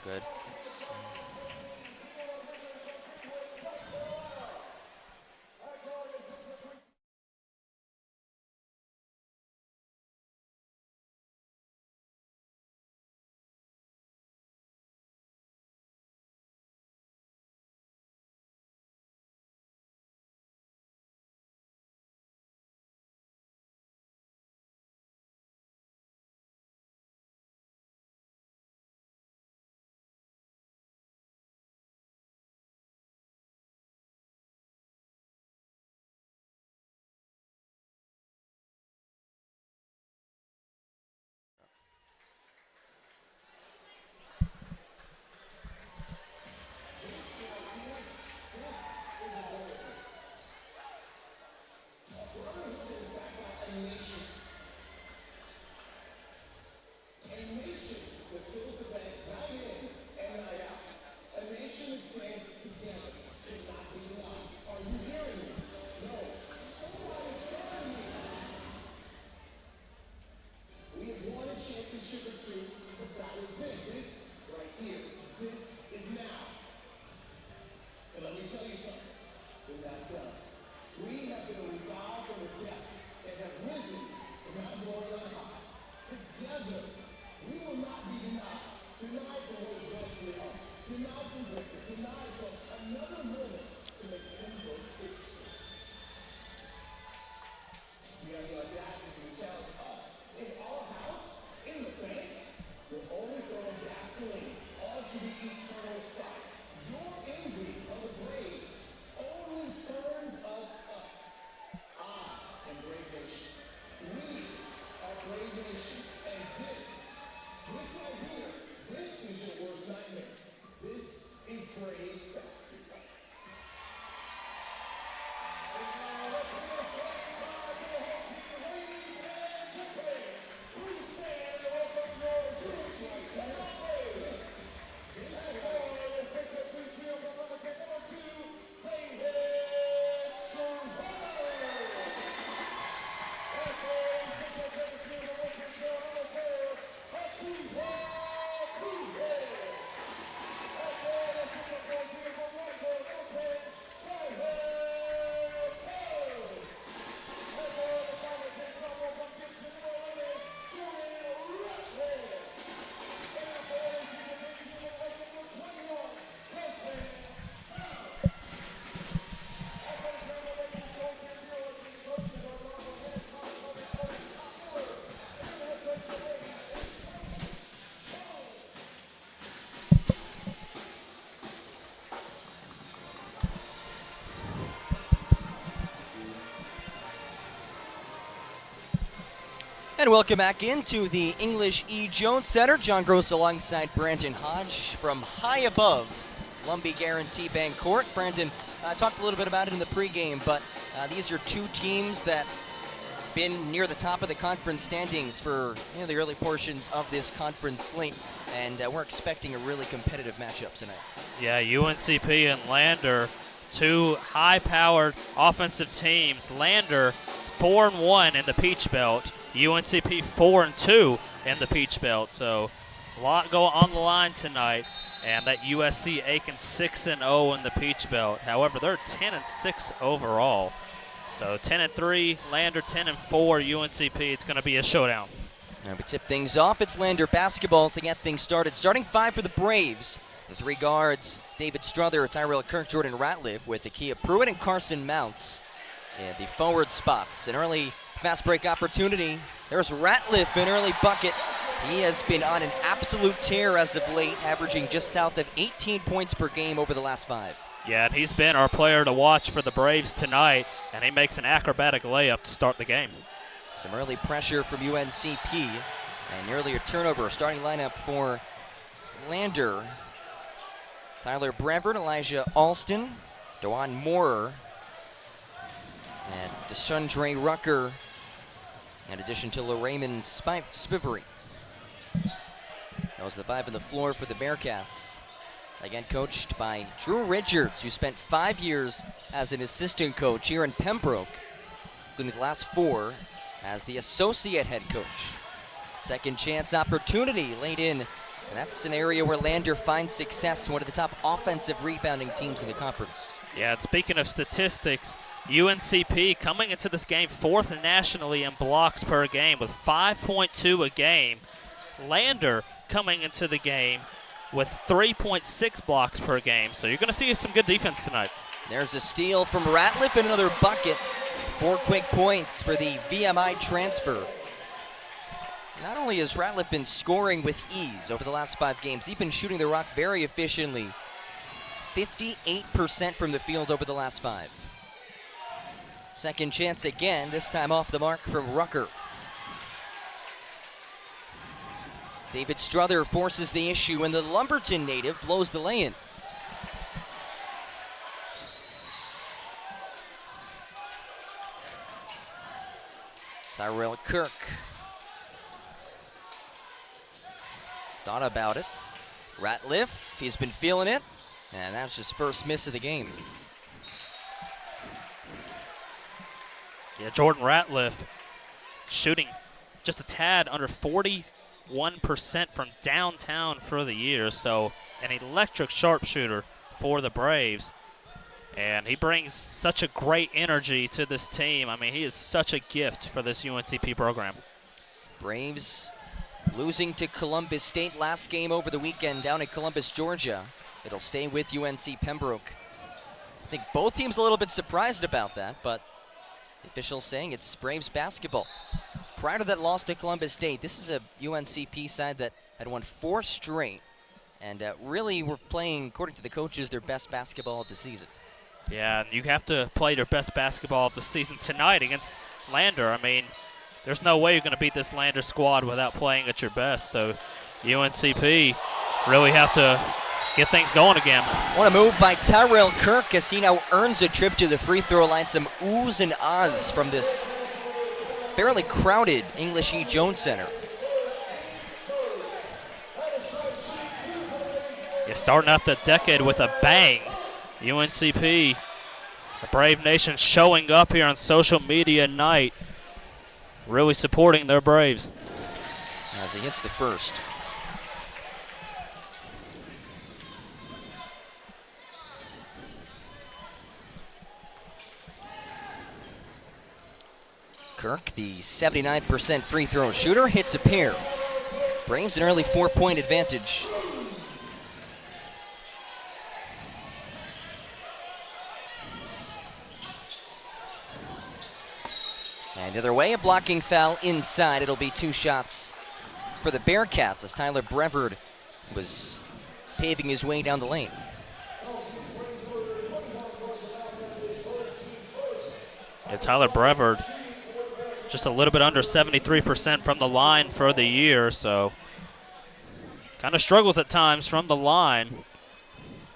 Good. And welcome back into the English E. Jones Center. John Gross alongside Brandon Hodge from high above Lumbee Guarantee Bank Court. Brandon, talked a little bit about it in the pregame, but these are two teams that have been near the top of the conference standings for the early portions of this conference slate, and we're expecting a really competitive matchup tonight. Yeah, UNCP and Lander, two high-powered offensive teams. Lander 4-1 in the Peach Belt. UNCP 4-2 in the Peach Belt. So a lot going on the line tonight. And that USC Aiken 6-0 in the Peach Belt. However, they're 10-6 overall. So 10-3, Lander 10-4, UNCP. It's going to be a showdown. Now we tip things off. It's Lander basketball to get things started. Starting five for the Braves. The three guards, David Strother, Tyrell Kirk, Jordan Ratliff, with Akia Pruitt and Carson Mounts. And the forward spots, an early fast break opportunity. There's Ratliff, an early bucket. He has been on an absolute tear as of late, averaging just south of 18 points per game over the last 5. Yeah, and he's been our player to watch for the Braves tonight, and he makes an acrobatic layup to start the game. Some early pressure from UNCP, and earlier turnover. Starting lineup for Lander: Tyler Brevard, Elijah Alston, Dewan Moorer, and Desundre Rucker, in addition to LaRaymond Spivery. That was the five on the floor for the Bearcats. Again, coached by Drew Richards, who spent 5 years as an assistant coach here in Pembroke, including the last 4 as the associate head coach. Second chance opportunity laid in And that's an area where Lander finds success, one of the top offensive rebounding teams in the conference. Yeah, and speaking of statistics, UNCP coming into this game 4th nationally in blocks per game with 5.2 a game. Lander coming into the game with 3.6 blocks per game. So you're going to see some good defense tonight. There's a steal from Ratliff and another bucket. 4 quick points for the VMI transfer. Not only has Ratliff been scoring with ease over the last 5 games, he's been shooting the rock very efficiently. 58% from the field over the last 5. Second chance again, this time off the mark from Rucker. David Struther forces the issue, and the Lumberton native blows the lay-in. Tyrell Kirk thought about it. Ratliff, he's been feeling it, and that's his first miss of the game. Yeah, Jordan Ratliff shooting just a tad under 41% from downtown for the year, so an electric sharpshooter for the Braves. And he brings such a great energy to this team. I mean, he is such a gift for this UNCP program. Braves losing to Columbus State last game over the weekend down in Columbus, Georgia. It'll stay with UNC Pembroke. I think both teams a little bit surprised about that, but the officials saying it's Braves basketball. Prior to that loss to Columbus State, this is a UNCP side that had won 4 straight and really were playing, according to the coaches, their best basketball of the season. Yeah, and you have to play your best basketball of the season tonight against Lander. I mean, there's no way you're going to beat this Lander squad without playing at your best. So UNCP really have to get things going again. What a move by Tyrell Kirk as he now earns a trip to the free throw line. Some oohs and ahs from this fairly crowded English E. Jones Center. Yeah, starting off the decade with a bang. UNCP, the Brave Nation showing up here on social media night, really supporting their Braves. As he hits the first. Kirk, the 79% free throw shooter, hits a pair. Braves an early 4-point advantage. And the other way, a blocking foul inside. It'll be 2 shots for the Bearcats as Tyler Brevard was paving his way down the lane. Yeah, Tyler Brevard just a little bit under 73% from the line for the year, so kind of struggles at times from the line.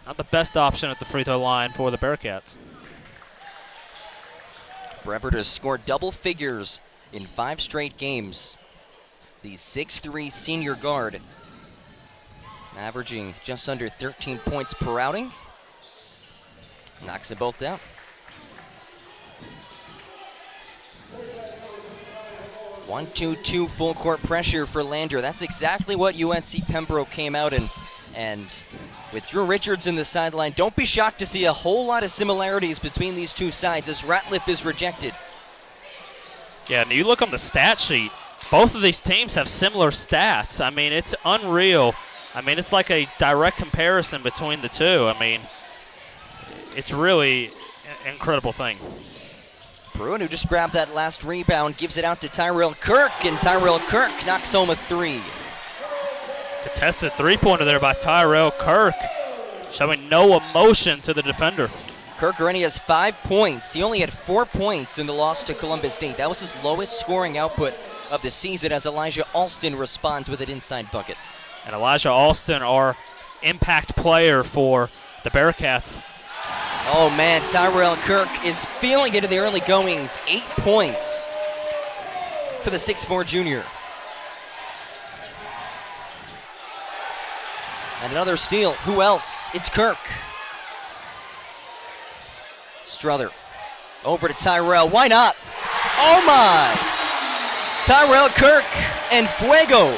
Not the best option at the free throw line for the Bearcats. Brevard has scored double figures in 5 straight games. The 6'3" senior guard, averaging just under 13 points per outing. Knocks them both down. 1-2-2 full court pressure for Lander. That's exactly what UNC Pembroke came out and with Drew Richards in the sideline, don't be shocked to see a whole lot of similarities between these two sides as Ratliff is rejected. Yeah, and you look on the stat sheet, both of these teams have similar stats. I mean, it's unreal. I mean, it's like a direct comparison between the two. I mean, it's really an incredible thing. Pruitt, who just grabbed that last rebound, gives it out to Tyrell Kirk, and Tyrell Kirk knocks home a 3. Contested three-pointer there by Tyrell Kirk, showing no emotion to the defender. Kirk already has 5 points. He only had 4 points in the loss to Columbus State. That was his lowest scoring output of the season as Elijah Alston responds with an inside bucket. And Elijah Alston, our impact player for the Bearcats. Oh man, Tyrell Kirk is feeling it in the early goings. 8 points for the 6'4" junior. And another steal. Who else? It's Kirk. Struther over to Tyrell. Why not? Oh my! Tyrell Kirk and Fuego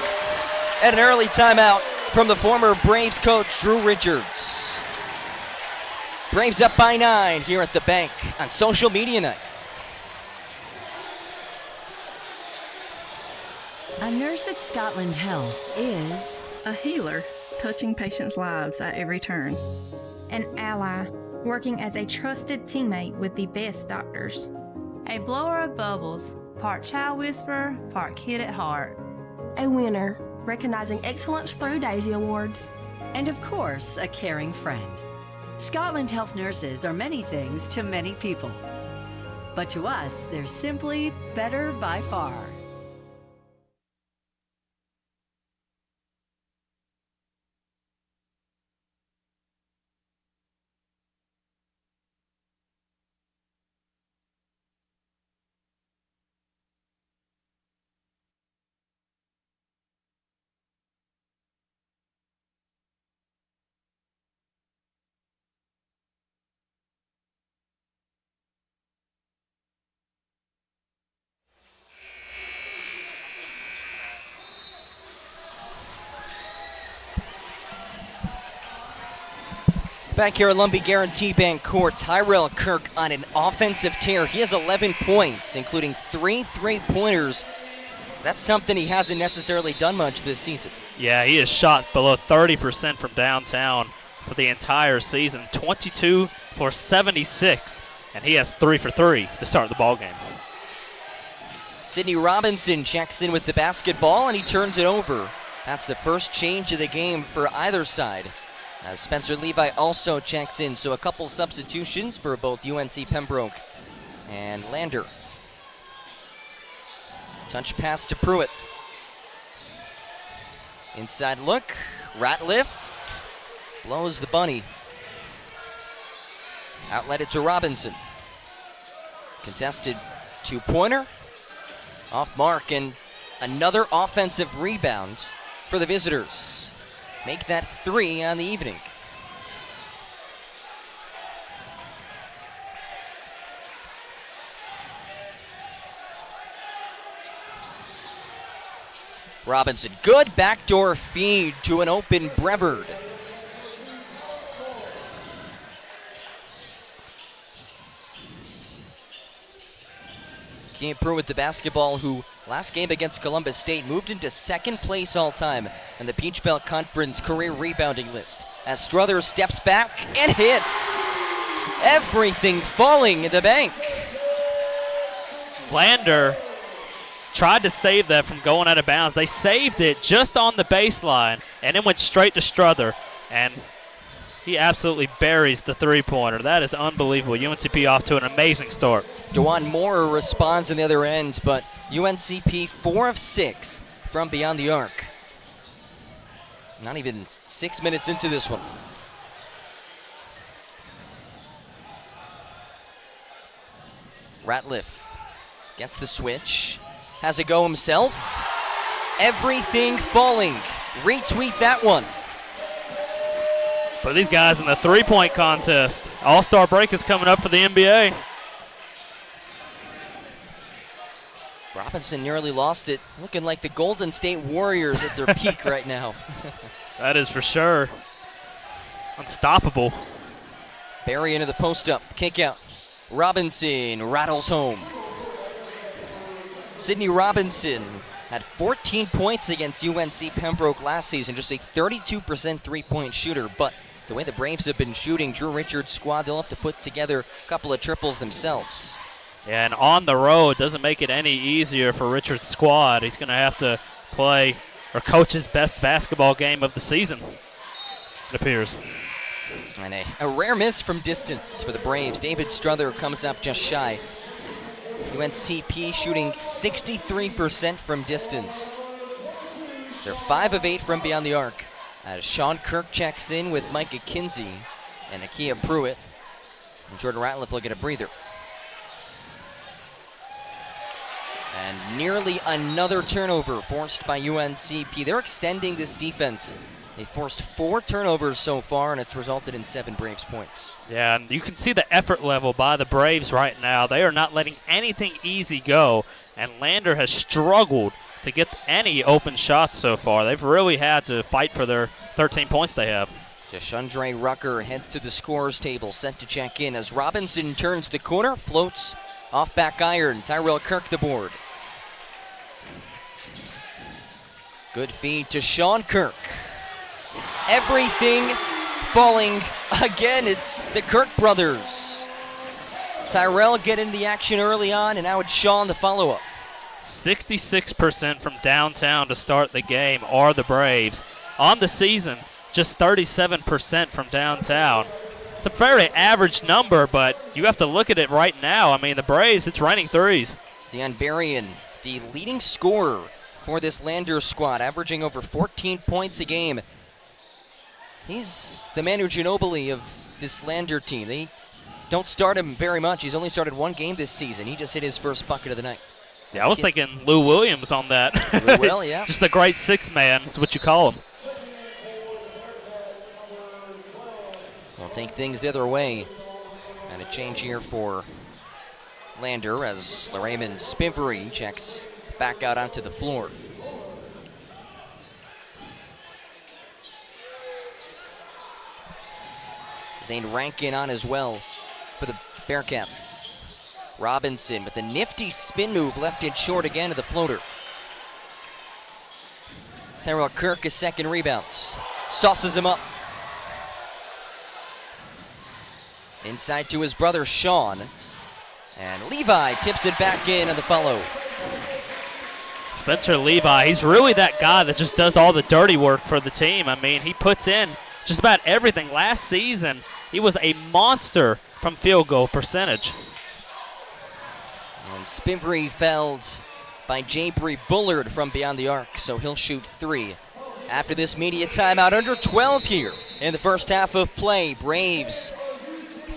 at an early timeout from the former Braves coach, Drew Richards. Braves up by 9 here at the bank on social media night. A nurse at Scotland Health is a healer, touching patients' lives at every turn. An ally, working as a trusted teammate with the best doctors. A blower of bubbles, part child whisperer, part kid at heart. A winner, recognizing excellence through Daisy Awards. and of course, a caring friend. Scotland Health nurses are many things to many people. But to us, they're simply better by far. Back here at Lumbee Guarantee Bank Court, Tyrell Kirk on an offensive tear. He has 11 points, including 3 3-pointers. That's something he hasn't necessarily done much this season. Yeah, he has shot below 30% from downtown for the entire season. 22 for 76, and he has 3 for 3 to start the ball game. Sidney Robinson checks in with the basketball, and he turns it over. That's the first change of the game for either side, as Spencer Levi also checks in. So a couple substitutions for both UNC Pembroke and Lander. Touch pass to Pruitt. Inside look, Ratliff blows the bunny. Outlet it to Robinson. Contested 2-pointer. Off mark, and another offensive rebound for the visitors. Make that 3 on the evening. Robinson, good backdoor feed to an open Brevard. Kean Pruitt with the basketball, who last game against Columbus State moved into second place all time in the Peach Belt Conference career rebounding list, as Strother steps back and hits. Everything falling in the bank. Lander tried to save that from going out of bounds. They saved it just on the baseline, and it went straight to Strother, and he absolutely buries the three-pointer. That is unbelievable. UNCP off to an amazing start. DeJuan Moore responds on the other end, but UNCP 4 of 6 from beyond the arc. Not even 6 minutes into this one. Ratliff gets the switch, has a go himself. Everything falling. Retweet that one. For these guys in the three-point contest, All-Star break is coming up for the NBA. Robinson nearly lost it. Looking like the Golden State Warriors at their peak right now. That is for sure. Unstoppable. Barry into the post-up. Kick out. Robinson rattles home. Sidney Robinson had 14 points against UNC Pembroke last season, just a 32% three-point shooter, but the way the Braves have been shooting, Drew Richards' squad, they'll have to put together a couple of triples themselves. Yeah, and on the road doesn't make it any easier for Richards' squad. He's going to have to play or coach his best basketball game of the season, it appears. And a rare miss from distance for the Braves. David Strother comes up just shy. UNCP shooting 63% from distance. They're 5 of 8 from beyond the arc, as Sean Kirk checks in with Micah Kinsey and Akia Pruitt. And Jordan Ratliff will get a breather. And nearly another turnover forced by UNCP. They're extending this defense. They forced 4 turnovers so far, and it's resulted in 7 Braves points. Yeah, and you can see the effort level by the Braves right now. They are not letting anything easy go, and Lander has struggled to get any open shots so far. They've really had to fight for their 13 points they have. Deshandre Rucker heads to the scorer's table, set to check in as Robinson turns the corner, floats off back iron. Tyrell Kirk the board. Good feed to Sean Kirk. Everything falling again. It's the Kirk brothers. Tyrell getting the action early on, and now it's Sean the follow-up. 66% from downtown to start the game are the Braves. On the season, just 37% from downtown. It's a very average number, but you have to look at it right now. I mean, the Braves, it's raining threes. Dan Berrien, the leading scorer for this Lander squad, averaging over 14 points a game. He's the Manu Ginobili of this Lander team. They don't start him very much. He's only started one game this season. He just hit his first bucket of the night. Yeah, I was thinking Lou Williams on that. Lou Will, yeah. Just a great sixth man is what you call him. We'll take things the other way. And a change here for Lander as Raymond Spivery checks back out onto the floor. Zane Rankin on as well for the Bearcats. Robinson with a nifty spin move, left it short again to the floater. Tyrell Kirk, his second rebounds. Sauces him up. Inside to his brother Sean. And Levi tips it back in on the follow. Spencer Levi, he's really that guy that just does all the dirty work for the team. I mean, he puts in just about everything. Last season, he was a monster from field goal percentage. And Spivery fouled by Jabry Bullard from beyond the arc, so he'll shoot three. After this media timeout, under 12 here in the first half of play. Braves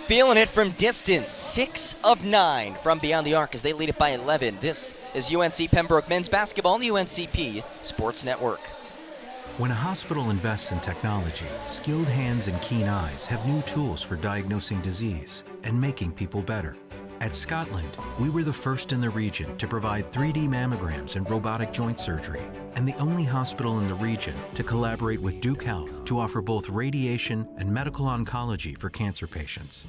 feeling it from distance. 6 of 9 from beyond the arc as they lead it by 11. This is UNC Pembroke men's basketball on the UNCP Sports Network. When a hospital invests in technology, skilled hands and keen eyes have new tools for diagnosing disease and making people better. At Scotland, we were the first in the region to provide 3D mammograms and robotic joint surgery, and the only hospital in the region to collaborate with Duke Health to offer both radiation and medical oncology for cancer patients.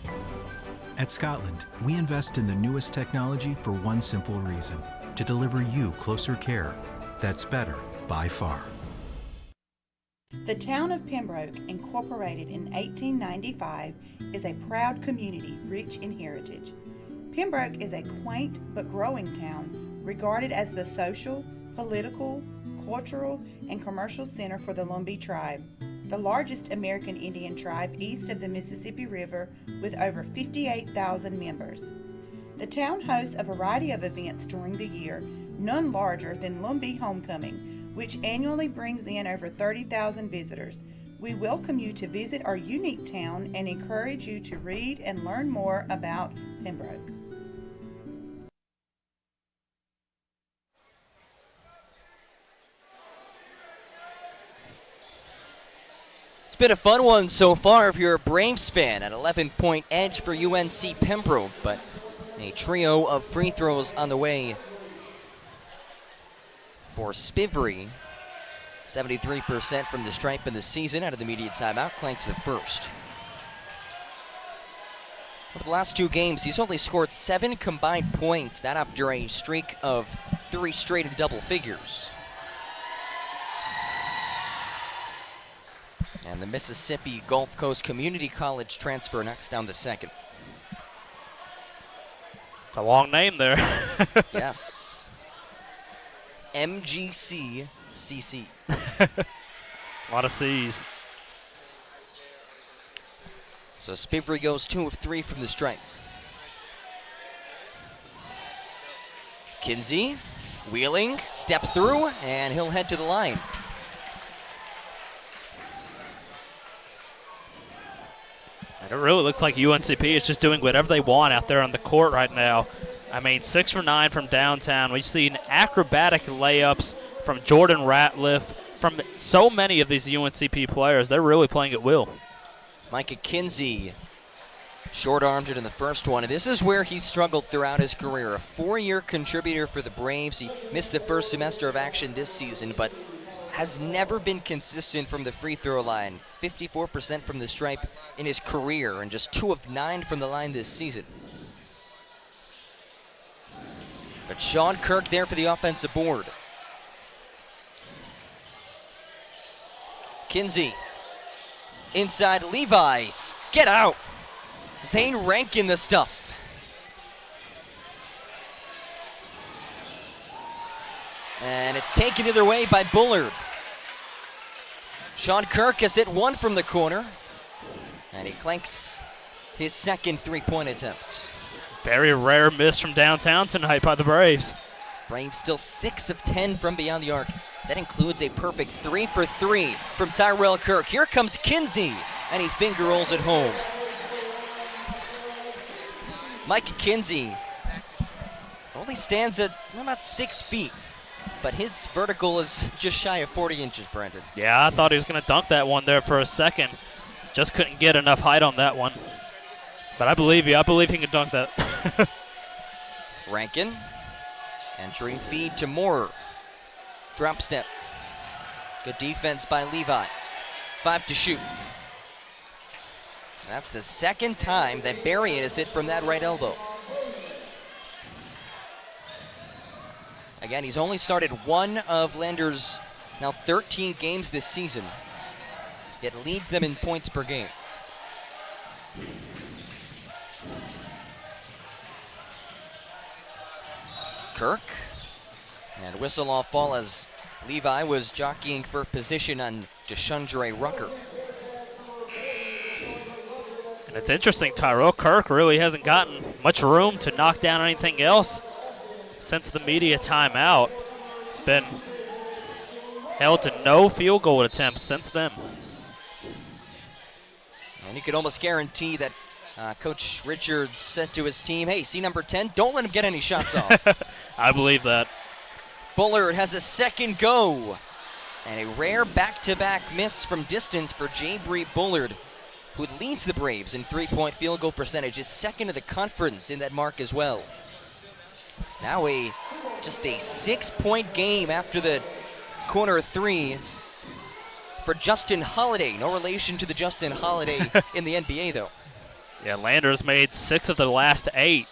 At Scotland, we invest in the newest technology for one simple reason: to deliver you closer care that's better by far. The town of Pembroke, incorporated in 1895, is a proud community rich in heritage. Pembroke is a quaint but growing town, regarded as the social, political, cultural, and commercial center for the Lumbee tribe, the largest American Indian tribe east of the Mississippi River with over 58,000 members. The town hosts a variety of events during the year, none larger than Lumbee Homecoming, which annually brings in over 30,000 visitors. We welcome you to visit our unique town and encourage you to read and learn more about Pembroke. It's been a fun one so far if you're a Braves fan. An 11-point edge for UNC Pembroke, but a trio of free throws on the way for Spivery. 73% from the stripe in the season out of the immediate timeout. Clanks the first. Over the last two games, he's only scored 7 combined points, that after a streak of 3 straight in double figures. And the Mississippi Gulf Coast Community College transfer knocks down the second. It's a long name there. Yes. MGCCC. A lot of C's. So Spivery goes 2 of 3 from the stripe. Kinsey, wheeling, step through, and he'll head to the line. And it really looks like UNCP is just doing whatever they want out there on the court right now. I mean, 6 for 9 from downtown. We've seen acrobatic layups from Jordan Ratliff, from so many of these UNCP players. They're really playing at will. Micah Kinsey Short-armed it in the first one, and this is where he struggled throughout his career. A 4-year contributor for the Braves. He missed the first semester of action this season, but has never been consistent from the free throw line. 54% from the stripe in his career, and just 2 of 9 from the line this season. But Sean Kirk there for the offensive board. Kinsey. Inside Levi. Get out. Zane Rankin the stuff. And it's taken the other way by Bullard. Sean Kirk has hit 1 from the corner. And he clanks his second 3-point attempt. Very rare miss from downtown tonight by the Braves. Braves still 6 of 10 from beyond the arc. That includes a perfect 3 for 3 from Tyrell Kirk. Here comes Kinsey, and he finger rolls it home. Mike Kinsey only stands at about 6 feet, but his vertical is just shy of 40 inches, Brandon. Yeah, I thought he was going to dunk that one there for a second. Just couldn't get enough height on that one. But I believe you. I believe he can dunk that. Rankin. Entering feed to Moore. Drop step. Good defense by Levi. 5 to shoot. And that's the second time that Berrien has hit from that right elbow. Again, he's only started 1 of Lander's now 13 games this season, yet leads them in points per game. Kirk, and whistle off ball as Levi was jockeying for position on Deshandre Rucker. And it's interesting, Tyrell Kirk really hasn't gotten much room to knock down anything else since the media timeout. He's been held to no field goal attempts since then. And you could almost guarantee that Coach Richards said to his team, hey, see number 10, don't let him get any shots off. I believe that. Bullard has a second go. And a rare back-to-back miss from distance for Jabri Bullard, who leads the Braves in 3-point field goal percentage, is second in the conference in that mark as well. Now just a 6-point game after the corner 3 for Justin Holiday. No relation to the Justin Holiday in the NBA, though. Yeah, Landers made 6 of the last 8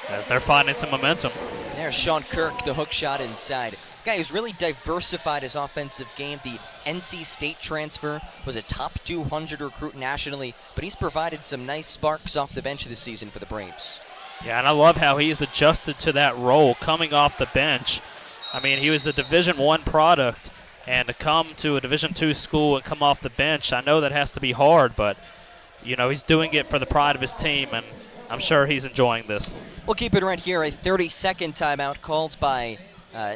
as they're finding some momentum. There's Sean Kirk, the hook shot inside. Guy who's really diversified his offensive game. The NC State transfer was a top 200 recruit nationally, but he's provided some nice sparks off the bench this season for the Braves. Yeah, and I love how he's adjusted to that role coming off the bench. I mean, he was a Division I product, and to come to a Division II school and come off the bench, I know that has to be hard, but, you know, he's doing it for the pride of his team, and I'm sure he's enjoying this. We'll keep it right here. A 30-second timeout called by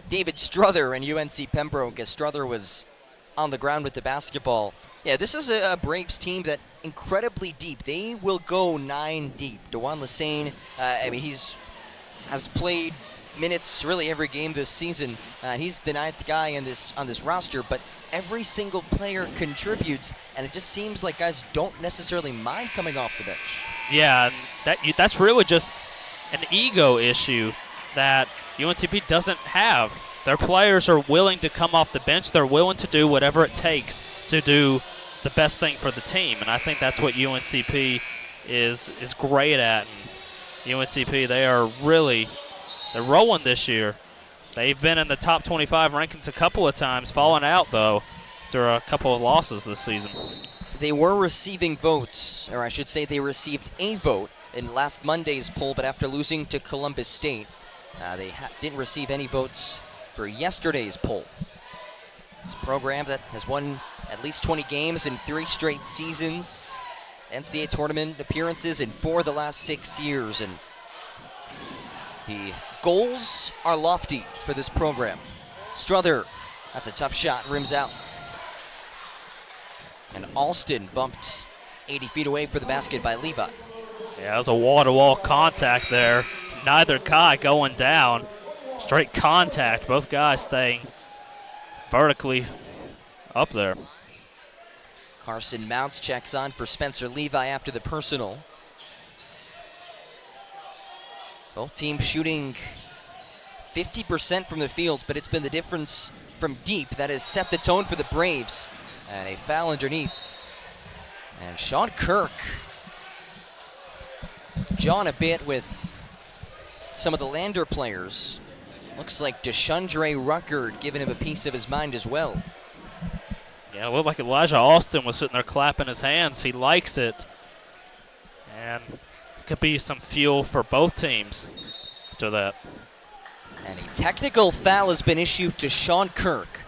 David Strother and UNC Pembroke, as Strother was on the ground with the basketball. Yeah, this is a Braves team that incredibly deep. They will go 9 deep. DeJuan Lassane, I mean, has played minutes really every game this season. He's the 9th guy on this roster, but every single player contributes, and it just seems like guys don't necessarily mind coming off the bench. Yeah, that's really just an ego issue that UNCP doesn't have. Their players are willing to come off the bench. They're willing to do whatever it takes to do the best thing for the team, and I think that's what UNCP is great at. And UNCP, they're rolling this year. They've been in the top 25 rankings a couple of times, falling out though after a couple of losses this season. They were receiving votes, or I should say they received a vote in last Monday's poll, but after losing to Columbus State, they didn't receive any votes for yesterday's poll. It's a program that has won at least 20 games in 3 straight seasons, NCAA tournament appearances in 4 of the last 6 years, and the goals are lofty for this program. Strother, that's a tough shot, rims out. And Alston bumped 80 feet away for the basket by Levi. Yeah, it was a wall-to-wall contact there. Neither guy going down. Straight contact, both guys staying vertically up there. Carson Mounts checks on for Spencer Levi after the personal. Both teams shooting 50% from the field, but it's been the difference from deep that has set the tone for the Braves. And a foul underneath. And Sean Kirk, jawing a bit with some of the Lander players. Looks like Deshandre Ruckert giving him a piece of his mind as well. Yeah, it looked like Elijah Alston was sitting there clapping his hands. He likes it. And it could be some fuel for both teams to that. And a technical foul has been issued to Sean Kirk.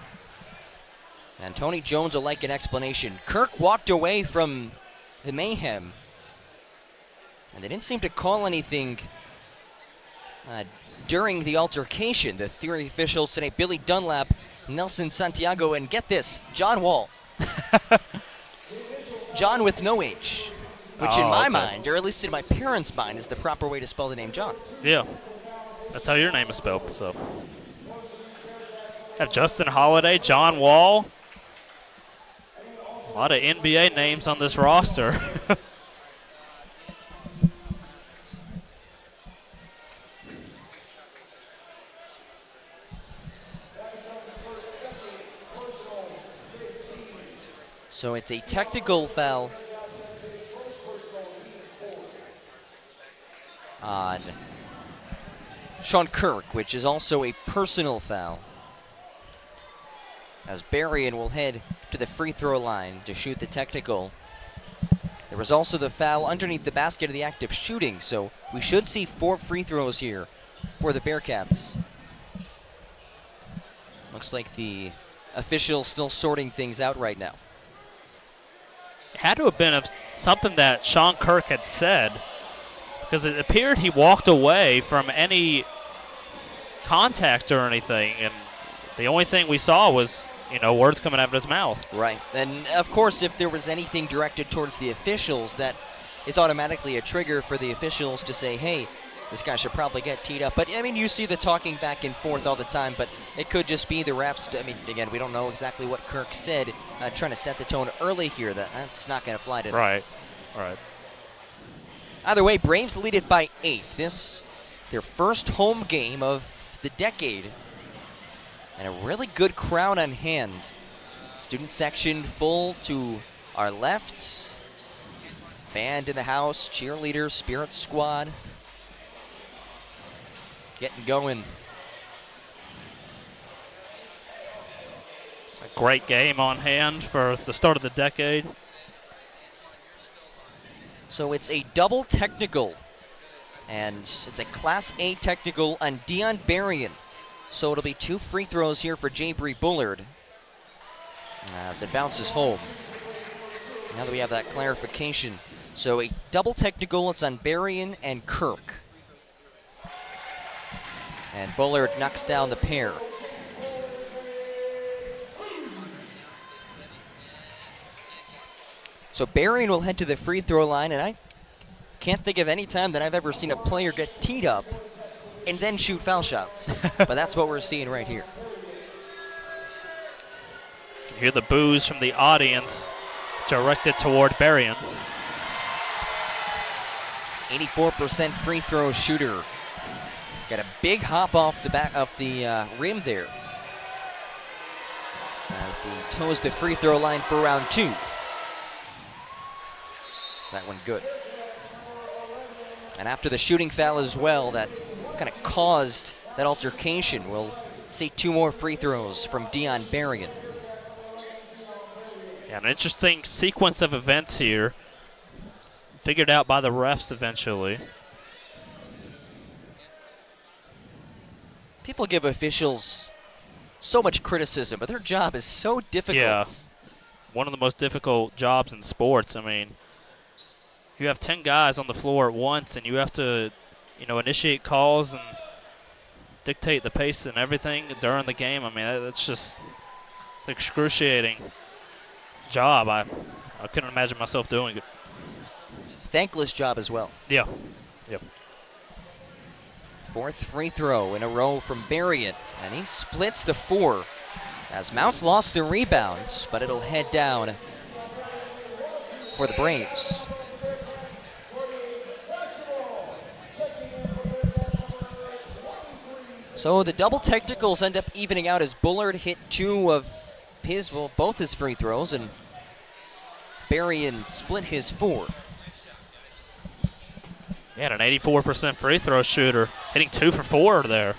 And Tony Jones will like an explanation. Kirk walked away from the mayhem. And they didn't seem to call anything during the altercation. The three officials today, Billy Dunlap, Nelson Santiago, and get this, John Wall. John with no H, which in my mind, or at least in my parents' mind, is the proper way to spell the name John. Yeah, that's how your name is spelled. So have Justin Holiday, John Wall. A lot of NBA names on this roster. So it's a technical foul on Sean Kirk, which is also a personal foul, as Berrien will head to the free throw line to shoot the technical. There was also the foul underneath the basket of the act of shooting, so we should see 4 free throws here for the Bearcats. Looks like the officials still sorting things out right now. It had to have been something that Sean Kirk had said, because it appeared he walked away from any contact or anything, and the only thing we saw was, words coming out of his mouth. Right, and of course, if there was anything directed towards the officials, that is automatically a trigger for the officials to say, hey, this guy should probably get teed up. But, you see the talking back and forth all the time, but it could just be the refs. Again, we don't know exactly what Kirk said, trying to set the tone early here. That's not going to fly today. Right. Either way, Braves lead it by 8. This, their first home game of the decade. And a really good crowd on hand. Student section full to our left. Band in the house, cheerleaders, spirit squad. Getting going. A great game on hand for the start of the decade. So it's a double technical. And it's a Class A technical on Dion Berrien. So it'll be 2 free throws here for Jabri Bullard as it bounces home. Now that we have that clarification. So a double technical, it's on Berrien and Kirk. And Bullard knocks down the pair. So Berrien will head to the free throw line, and I can't think of any time that I've ever seen a player get teed up and then shoot foul shots. But that's what we're seeing right here. You can hear the boos from the audience directed toward Berrien. 84% free throw shooter. Got a big hop off the back of the rim there. As he toes the free throw line for round 2. That one good. And after the shooting foul as well, that kind of caused that altercation, we'll see 2 more free throws from Dion Berrien. Yeah, an interesting sequence of events here. Figured out by the refs eventually. People give officials so much criticism, but their job is so difficult. Yeah, one of the most difficult jobs in sports. You have 10 guys on the floor at once, and you have to, initiate calls and dictate the pace and everything during the game. That's just it's an excruciating job. I couldn't imagine myself doing it. Thankless job as well. Yeah. Yep. 4th free throw in a row from Berrien, and he splits the 4 as Mounts lost the rebound, but it'll head down for the Braves. So the double technicals end up evening out as Bullard hit both his free throws, and Berrien split his 4. Yeah, an 84% free throw shooter, hitting 2 for 4 there.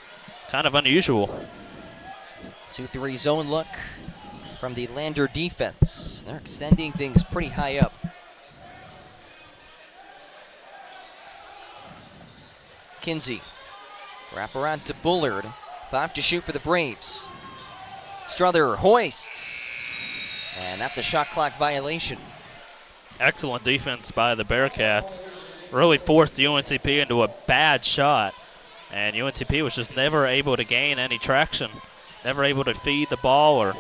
Kind of unusual. 2-3 zone look from the Lander defense. They're extending things pretty high up. Kinsey, wrap around to Bullard. 5 to shoot for the Braves. Strother hoists, and that's a shot clock violation. Excellent defense by the Bearcats. Really forced UNCP into a bad shot, and UNCP was just never able to gain any traction, never able to feed the ball or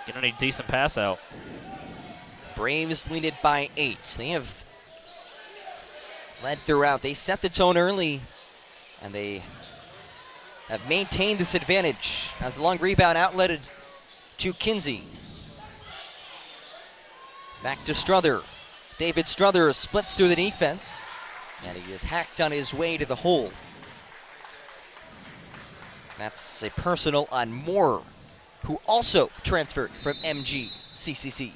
get any decent pass out. Braves lead it by 8. They have led throughout. They set the tone early, and they have maintained this advantage as the long rebound outletted to Kinsey. Back to Strother. David Strother splits through the defense, and he is hacked on his way to the hole. That's a personal on Moore, who also transferred from MGCCC.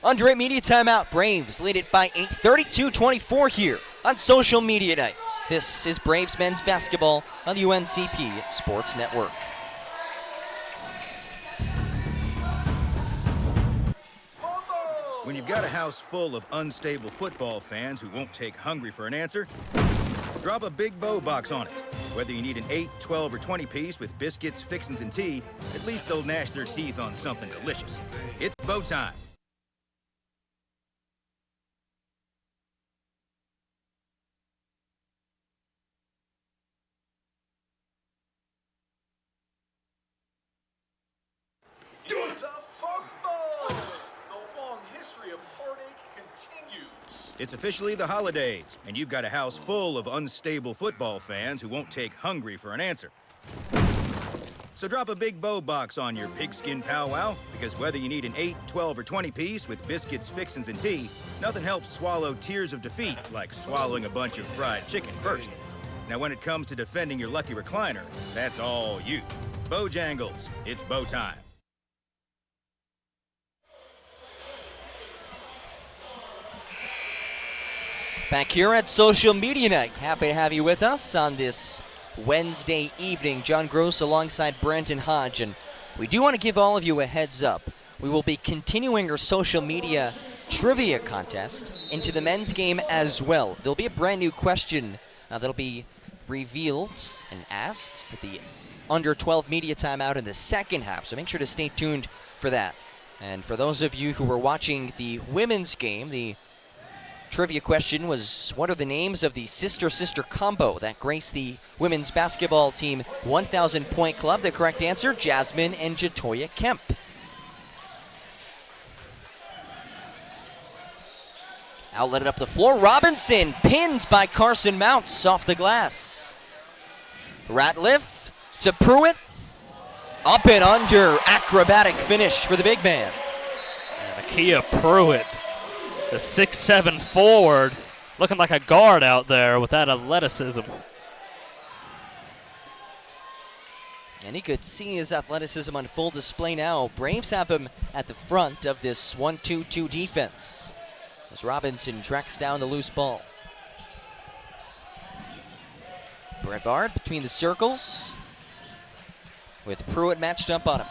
Under 8 media timeout, Braves lead it by 8, 32-24 here on social media night. This is Braves men's basketball on the UNCP Sports Network. When you've got a house full of unstable football fans who won't take hungry for an answer, drop a Big Bow box on it. Whether you need an 8, 12, or 20 piece with biscuits, fixins, and tea, at least they'll gnash their teeth on something delicious. It's bow time. It's officially the holidays, and you've got a house full of unstable football fans who won't take hungry for an answer. So drop a Big Bow box on your pigskin powwow, because whether you need an 8, 12, or 20 piece with biscuits, fixins, and tea, nothing helps swallow tears of defeat like swallowing a bunch of fried chicken first. Now when it comes to defending your lucky recliner, that's all you. Bojangles, it's bow time. Back here at Social Media Night. Happy to have you with us on this Wednesday evening. John Gross alongside Brandon Hodge. And we do want to give all of you a heads up. We will be continuing our social media trivia contest into the men's game as well. There'll be a brand new question that'll be revealed and asked at the under 12 media timeout in the second half. So make sure to stay tuned for that. And for those of you who were watching the women's game, the trivia question was, what are the names of the sister-sister combo that graced the women's basketball team 1,000-point club? The correct answer, Jasmine and Jatoya Kemp. Outletted up the floor, Robinson pinned by Carson Mounts off the glass. Ratliff to Pruitt, up and under, acrobatic finish for the big man. And Akia Pruitt, the 6'7" forward, looking like a guard out there with that athleticism. And he could see his athleticism on full display now. Braves have him at the front of this 1-2-2 defense as Robinson tracks down the loose ball. Brevard between the circles with Pruitt matched up on him.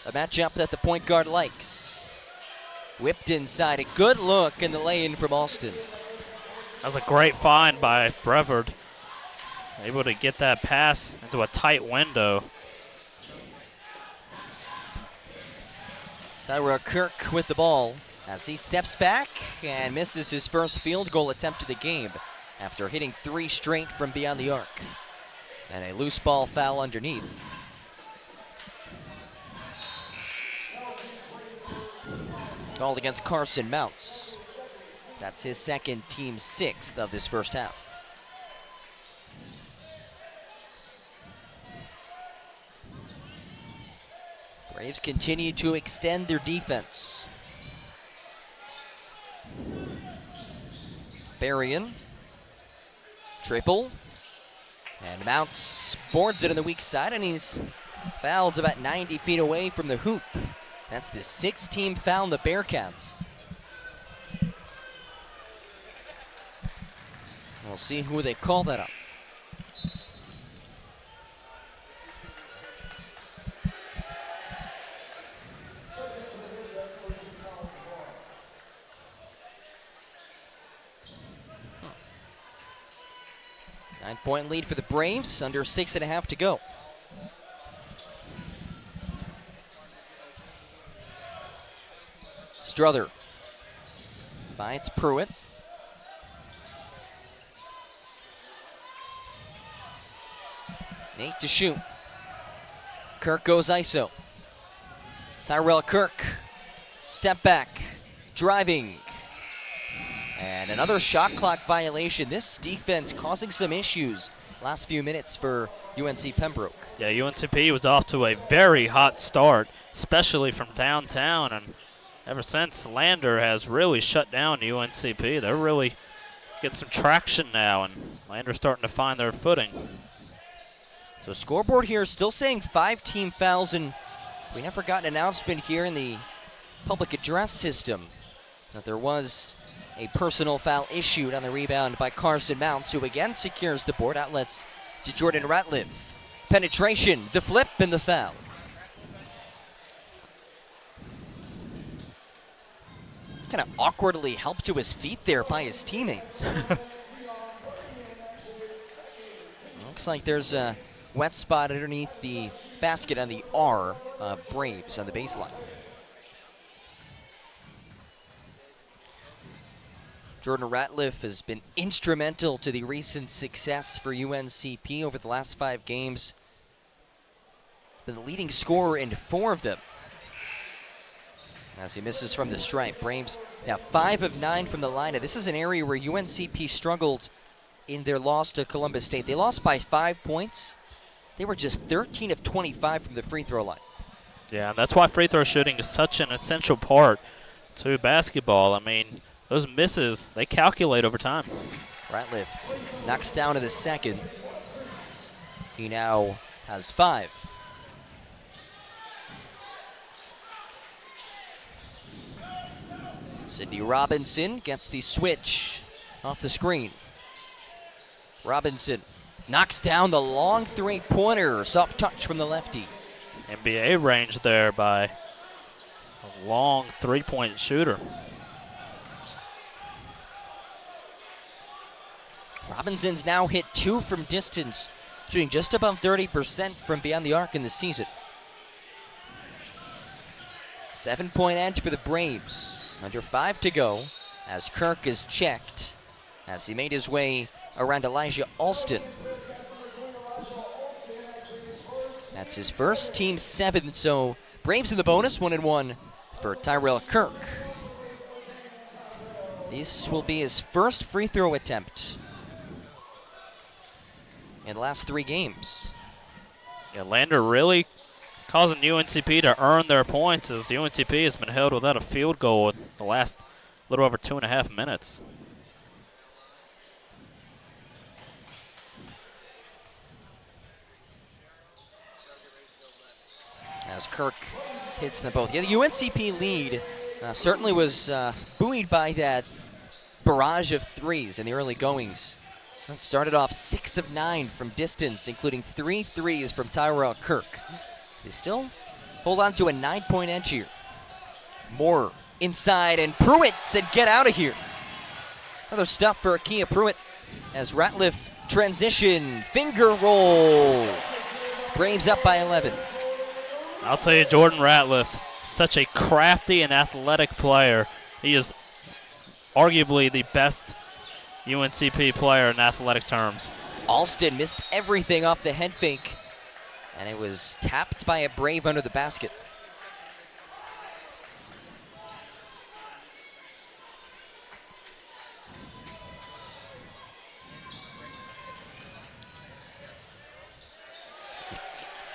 A matchup that the point guard likes. Whipped inside, a good look in the lane from Alston. That was a great find by Brevard. Able to get that pass into a tight window. Tyrell Kirk with the ball as he steps back and misses his first field goal attempt of the game after hitting 3 straight from beyond the arc. And a loose ball foul underneath. Called against Carson Mounts. That's his second, team 6th of this first half. Braves continue to extend their defense. Berrien, triple, And Mounts boards it on the weak side, and he's fouled about 90 feet away from the hoop. That's the 6th team foul on the Bearcats. We'll see who they call that up. Nine-point lead for the Braves, under 6.5 to go. Strother finds Pruitt. Nate to shoot. Kirk goes ISO. Tyrell Kirk, step back, driving. And another shot clock violation. This defense causing some issues last few minutes for UNC Pembroke. Yeah, UNCP was off to a very hot start, especially from downtown, and ever since, Lander has really shut down UNCP. They're really getting some traction now, and Lander's starting to find their footing. So scoreboard here is still saying 5 team fouls, and we never got an announcement here in the public address system that there was a personal foul issued on the rebound by Carson Mounts, who again secures the board. Outlets to Jordan Ratliff. Penetration, the flip, and the foul. Kind of awkwardly helped to his feet there by his teammates. Looks like there's a wet spot underneath the basket on the R of Braves on the baseline. Jordan Ratliff has been instrumental to the recent success for UNCP over the last 5 games. Been the leading scorer in 4 of them. As he misses from the stripe, Braves now 5 of 9 from the line. And this is an area where UNCP struggled in their loss to Columbus State. They lost by 5 points. They were just 13 of 25 from the free throw line. Yeah, that's why free throw shooting is such an essential part to basketball. I mean, those misses, they calculate over time. Ratliff knocks down to the second. He now has 5. Sidney Robinson gets the switch off the screen. Robinson knocks down the long 3-pointer. Soft touch from the lefty. NBA range there by a long 3-point shooter. Robinson's now hit 2 from distance, shooting just above 30% from beyond the arc in the season. 7-point edge for the Braves. Under 5 to go as Kirk is checked as he made his way around Elijah Alston. That's his first, team 7, so Braves in the bonus, 1-1 for Tyrell Kirk. This will be his first free throw attempt in the last 3 games. Yeah, Lander really causing UNCP to earn their points as UNCP has been held without a field goal in the last little over 2.5 minutes. As Kirk hits them both. Yeah, the UNCP lead certainly was buoyed by that barrage of threes in the early goings. It started off 6 of 9 from distance, including 3 threes from Tyrell Kirk. They still hold on to a 9-point edge here. Moore inside, and Pruitt said, "Get out of here." Another stuff for Akia Pruitt as Ratliff transition, finger roll. Braves up by 11. I'll tell you, Jordan Ratliff, such a crafty and athletic player. He is arguably the best UNCP player in athletic terms. Alston missed everything off the head fake, and it was tapped by a Brave under the basket.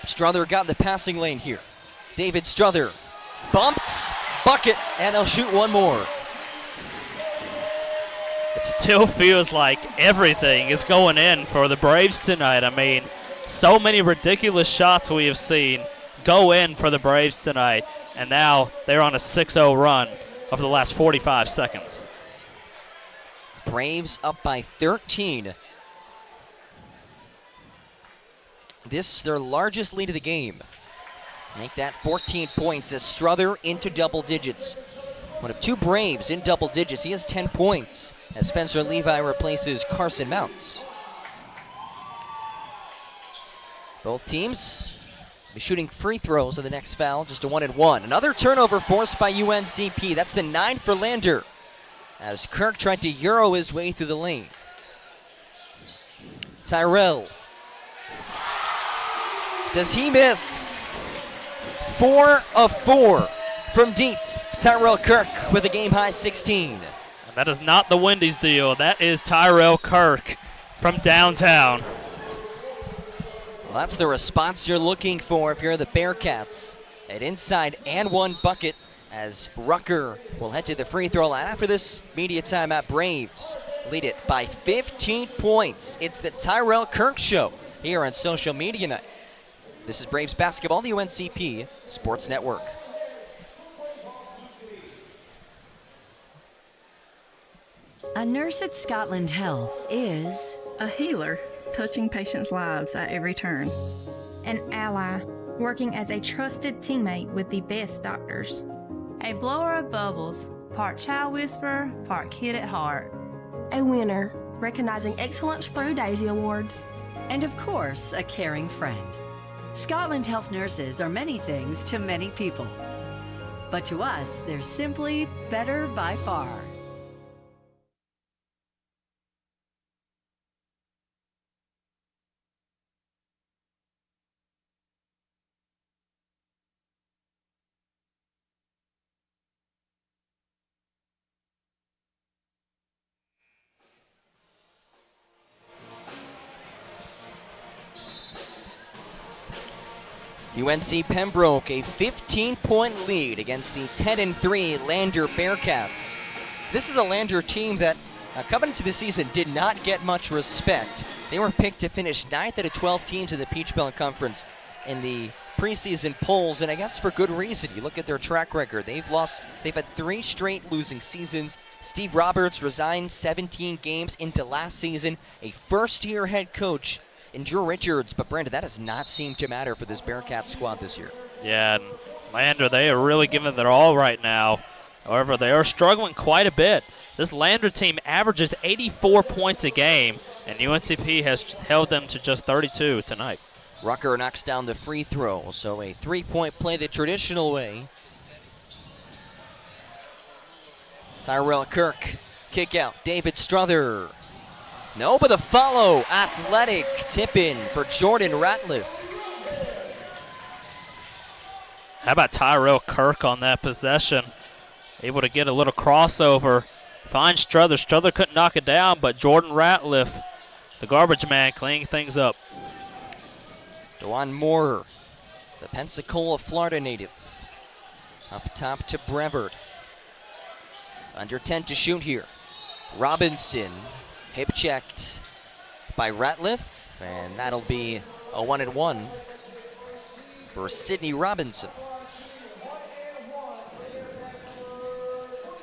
Strother got in the passing lane here. David Strother bumped, bucket, and they'll shoot one more. it still feels like everything is going in for the Braves tonight. I mean, so many ridiculous shots we have seen go in for the Braves tonight, and now they're on a 6-0 run over the last 45 seconds. Braves up by 13. This is their largest lead of the game. Make that 14 points as Strother into double digits. One of two Braves in double digits. He has 10 points as Spencer Levi replaces Carson Mounts. Both teams be shooting free throws on the next foul, just a 1-1. Another turnover forced by UNCP. That's the 9 for Lander as Kirk tried to Euro his way through the lane. Tyrell. Does he miss? 4 of 4 from deep. Tyrell Kirk with a game-high 16. And that is not the Wendy's deal. That is Tyrell Kirk from downtown. Well, that's the response you're looking for if you're the Bearcats. An inside and one bucket as Rucker will head to the free throw line. After this media timeout, Braves lead it by 15 points. It's the Tyrell Kirk Show here on social media night. This is Braves basketball, the UNCP Sports Network. A nurse at Scotland Health is a healer, touching patients' lives at every turn. An ally, working as a trusted teammate with the best doctors. A blower of bubbles, part child whisperer, part kid at heart. A winner, recognizing excellence through Daisy Awards. And of course, a caring friend. Scotland Health nurses are many things to many people. But to us, they're simply better by far. UNC Pembroke, a 15-point lead against the 10-3 Lander Bearcats. This is a Lander team that, coming into the season, did not get much respect. They were picked to finish 9th out of 12 teams in the Peach Belt Conference in the preseason polls, and I guess for good reason. You look at their track record. They've had 3 straight losing seasons. Steve Roberts resigned 17 games into last season. A first-year head coach in Drew Richards, but Brandon, that does not seem to matter for this Bearcats squad this year. Yeah, and Lander, they are really giving their all right now. However, they are struggling quite a bit. This Lander team averages 84 points a game, and UNCP has held them to just 32 tonight. Rucker knocks down the free throw, so a 3-point play the traditional way. Tyrell Kirk, kick out, David Strother. No, but the follow, athletic tip-in for Jordan Ratliff. How about Tyrell Kirk on that possession? Able to get a little crossover. Finds Strother. Strother couldn't knock it down, but Jordan Ratliff, the garbage man, cleaning things up. DeJuan Moore, the Pensacola, Florida native. Up top to Brevard. Under 10 to shoot here. Robinson. Hip checked by Ratliff, and that'll be a 1-1 for Sidney Robinson.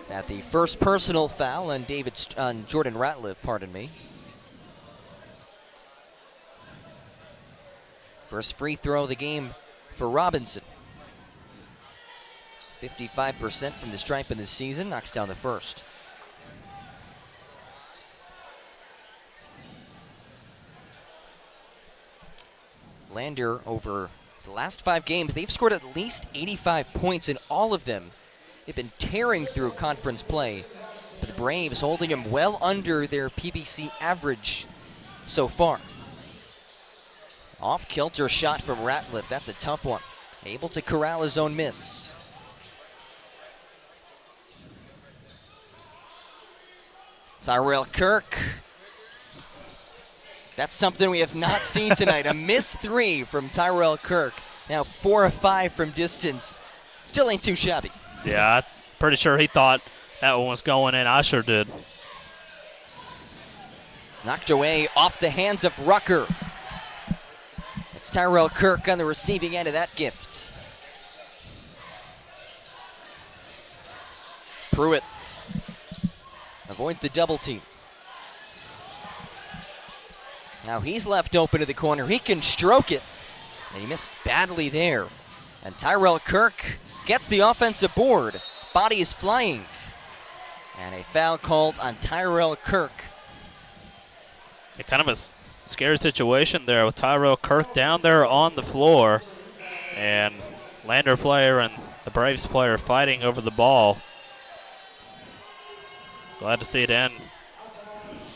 At the first personal foul on Jordan Ratliff, pardon me. First free throw of the game for Robinson. 55% from the stripe in this season, knocks down the first. Lander, over the last 5 games, they've scored at least 85 points in all of them. They've been tearing through conference play, but the Braves holding them well under their PBC average so far. Off-kilter shot from Ratliff. That's a tough one. Able to corral his own miss. Tyrell Kirk. That's something we have not seen tonight. A missed 3 from Tyrell Kirk. Now 4 of 5 from distance. Still ain't too shabby. Yeah, I'm pretty sure he thought that one was going in. I sure did. Knocked away off the hands of Rucker. It's Tyrell Kirk on the receiving end of that gift. Pruitt avoids the double team. Now he's left open to the corner. He can stroke it. And he missed badly there. And Tyrell Kirk gets the offensive board. Body is flying. And a foul called on Tyrell Kirk. Yeah, kind of a scary situation there with Tyrell Kirk down there on the floor. And Lander player and the Braves player fighting over the ball. Glad to see it end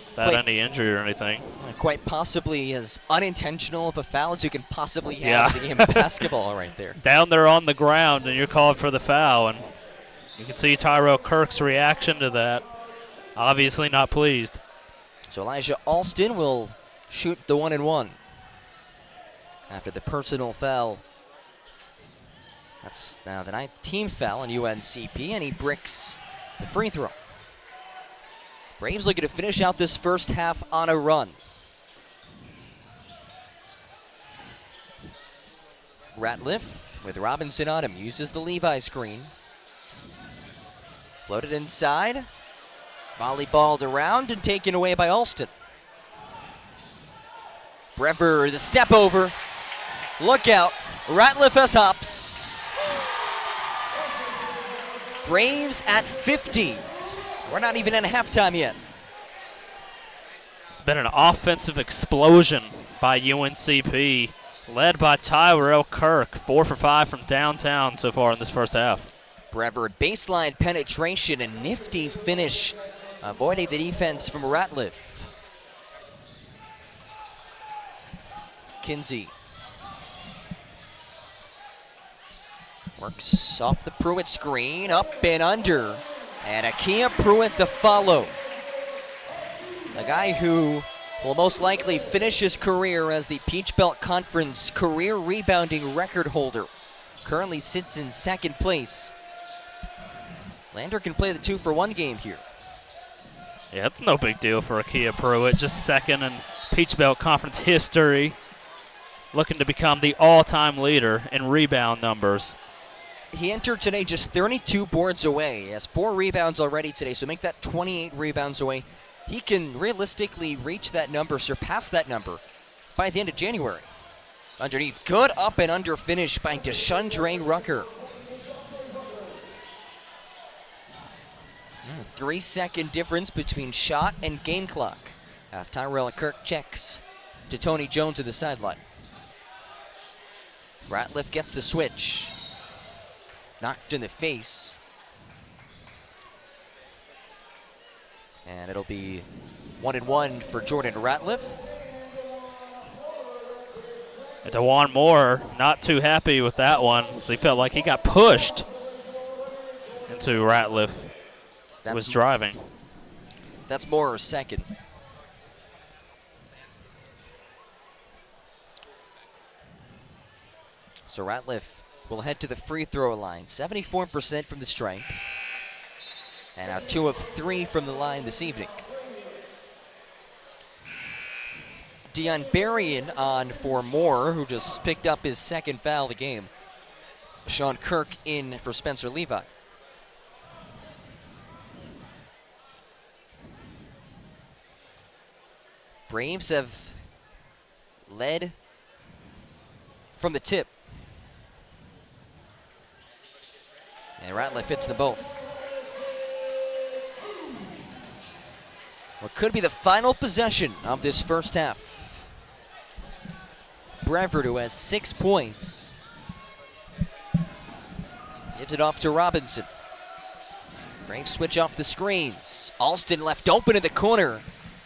without any injury or anything. Quite possibly as unintentional of a foul as you can possibly have in the game of basketball right there. Down there on the ground, and you're called for the foul. And you can see Tyrell Kirk's reaction to that. Obviously not pleased. So Elijah Alston will shoot the 1-and-1 after the personal foul. That's now the 9th team foul on UNCP, and he bricks the free throw. Braves looking to finish out this first half on a run. Ratliff with Robinson on him, uses the Levi screen. Floated inside, volleyballed around and taken away by Alston. Brever, the step over. Look out, Ratliff has hops. Braves at 50. We're not even in halftime yet. It's been an offensive explosion by UNCP, led by Tyrell Kirk, 4 for 5 from downtown so far in this first half. Brever, baseline penetration and nifty finish, avoiding the defense from Ratliff. Kinsey works off the Pruitt screen, up and under. And Akia Pruitt the follow. A guy who will most likely finish his career as the Peach Belt Conference career rebounding record holder. Currently sits in second place. Lander can play the 2-for-1 game here. Yeah, it's no big deal for Akia Pruitt. Just second in Peach Belt Conference history. Looking to become the all-time leader in rebound numbers. He entered today just 32 boards away. He has 4 rebounds already today, so make that 28 rebounds away. He can realistically reach that number, surpass that number by the end of January. Underneath, good up and under finish by Deshaundre Rucker. 3-second difference between shot and game clock as Tyrell Kirk checks to Tony Jones at the sideline. Ratliff gets the switch. Knocked in the face. And it'll be 1-and-1 for Jordan Ratliff. And DeJuan Moore not too happy with that one, so he felt like he got pushed into Ratliff. Was driving. That's Moore's second. So Ratliff will head to the free throw line. 74% from the stripe. And now 2 of 3 from the line this evening. Dion Berrien on for Moore, who just picked up his second foul of the game. Sean Kirk in for Spencer Levi. Braves have led from the tip. And Ratliff hits them both. What could be the final possession of this first half. Brevard, who has 6 points, gives it off to Robinson. Braves switch off the screens. Alston left open in the corner.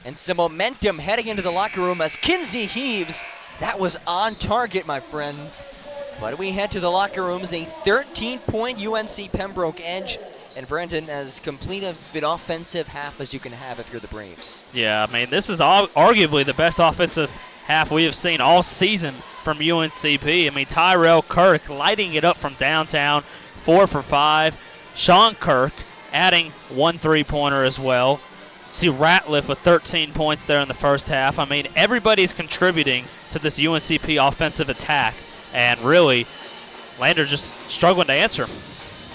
And some momentum heading into the locker room as Kinsey heaves. That was on target, my friend. But we head to the locker rooms, a 13-point UNC Pembroke edge. And Brandon, as complete of an offensive half as you can have if you're the Braves. Yeah, I mean, this is arguably the best offensive half we have seen all season from UNCP. I mean, Tyrell Kirk lighting it up from downtown, 4 for 5. Sean Kirk adding 1 3-pointer as well. See Ratliff with 13 points there in the first half. I mean, everybody's contributing to this UNCP offensive attack, and really, Lander just struggling to answer.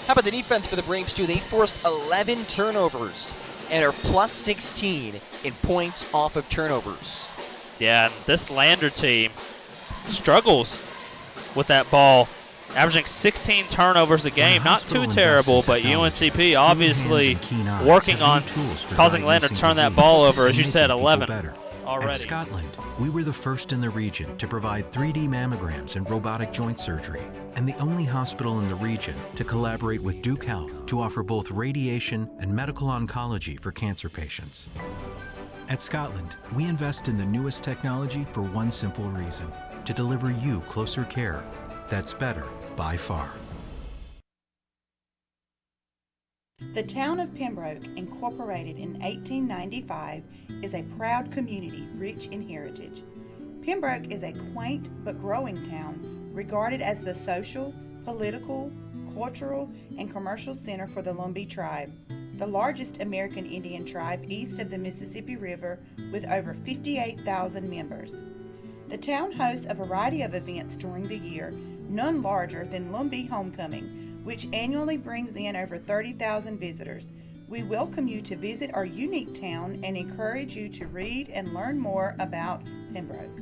How about the defense for the Braves, too? They forced 11 turnovers and are plus 16 in points off of turnovers. Yeah, this Lander team struggles with that ball, averaging 16 turnovers a game. Not too terrible, but UNCP obviously working on causing Lander to turn that ball over, as you said, 11 already. At Scotland, we were the first in the region to provide 3D mammograms and robotic joint surgery, and the only hospital in the region to collaborate with Duke Health to offer both radiation and medical oncology for cancer patients. At Scotland, we invest in the newest technology for one simple reason: to deliver you closer care that's better by far. The town of Pembroke, incorporated in 1895, is a proud community rich in heritage. Pembroke is a quaint but growing town, regarded as the social, political, cultural, and commercial center for the Lumbee tribe, the largest American Indian tribe east of the Mississippi River with over 58,000 members. The town hosts a variety of events during the year, none larger than Lumbee Homecoming, which annually brings in over 30,000 visitors. We welcome you to visit our unique town and encourage you to read and learn more about Pembroke.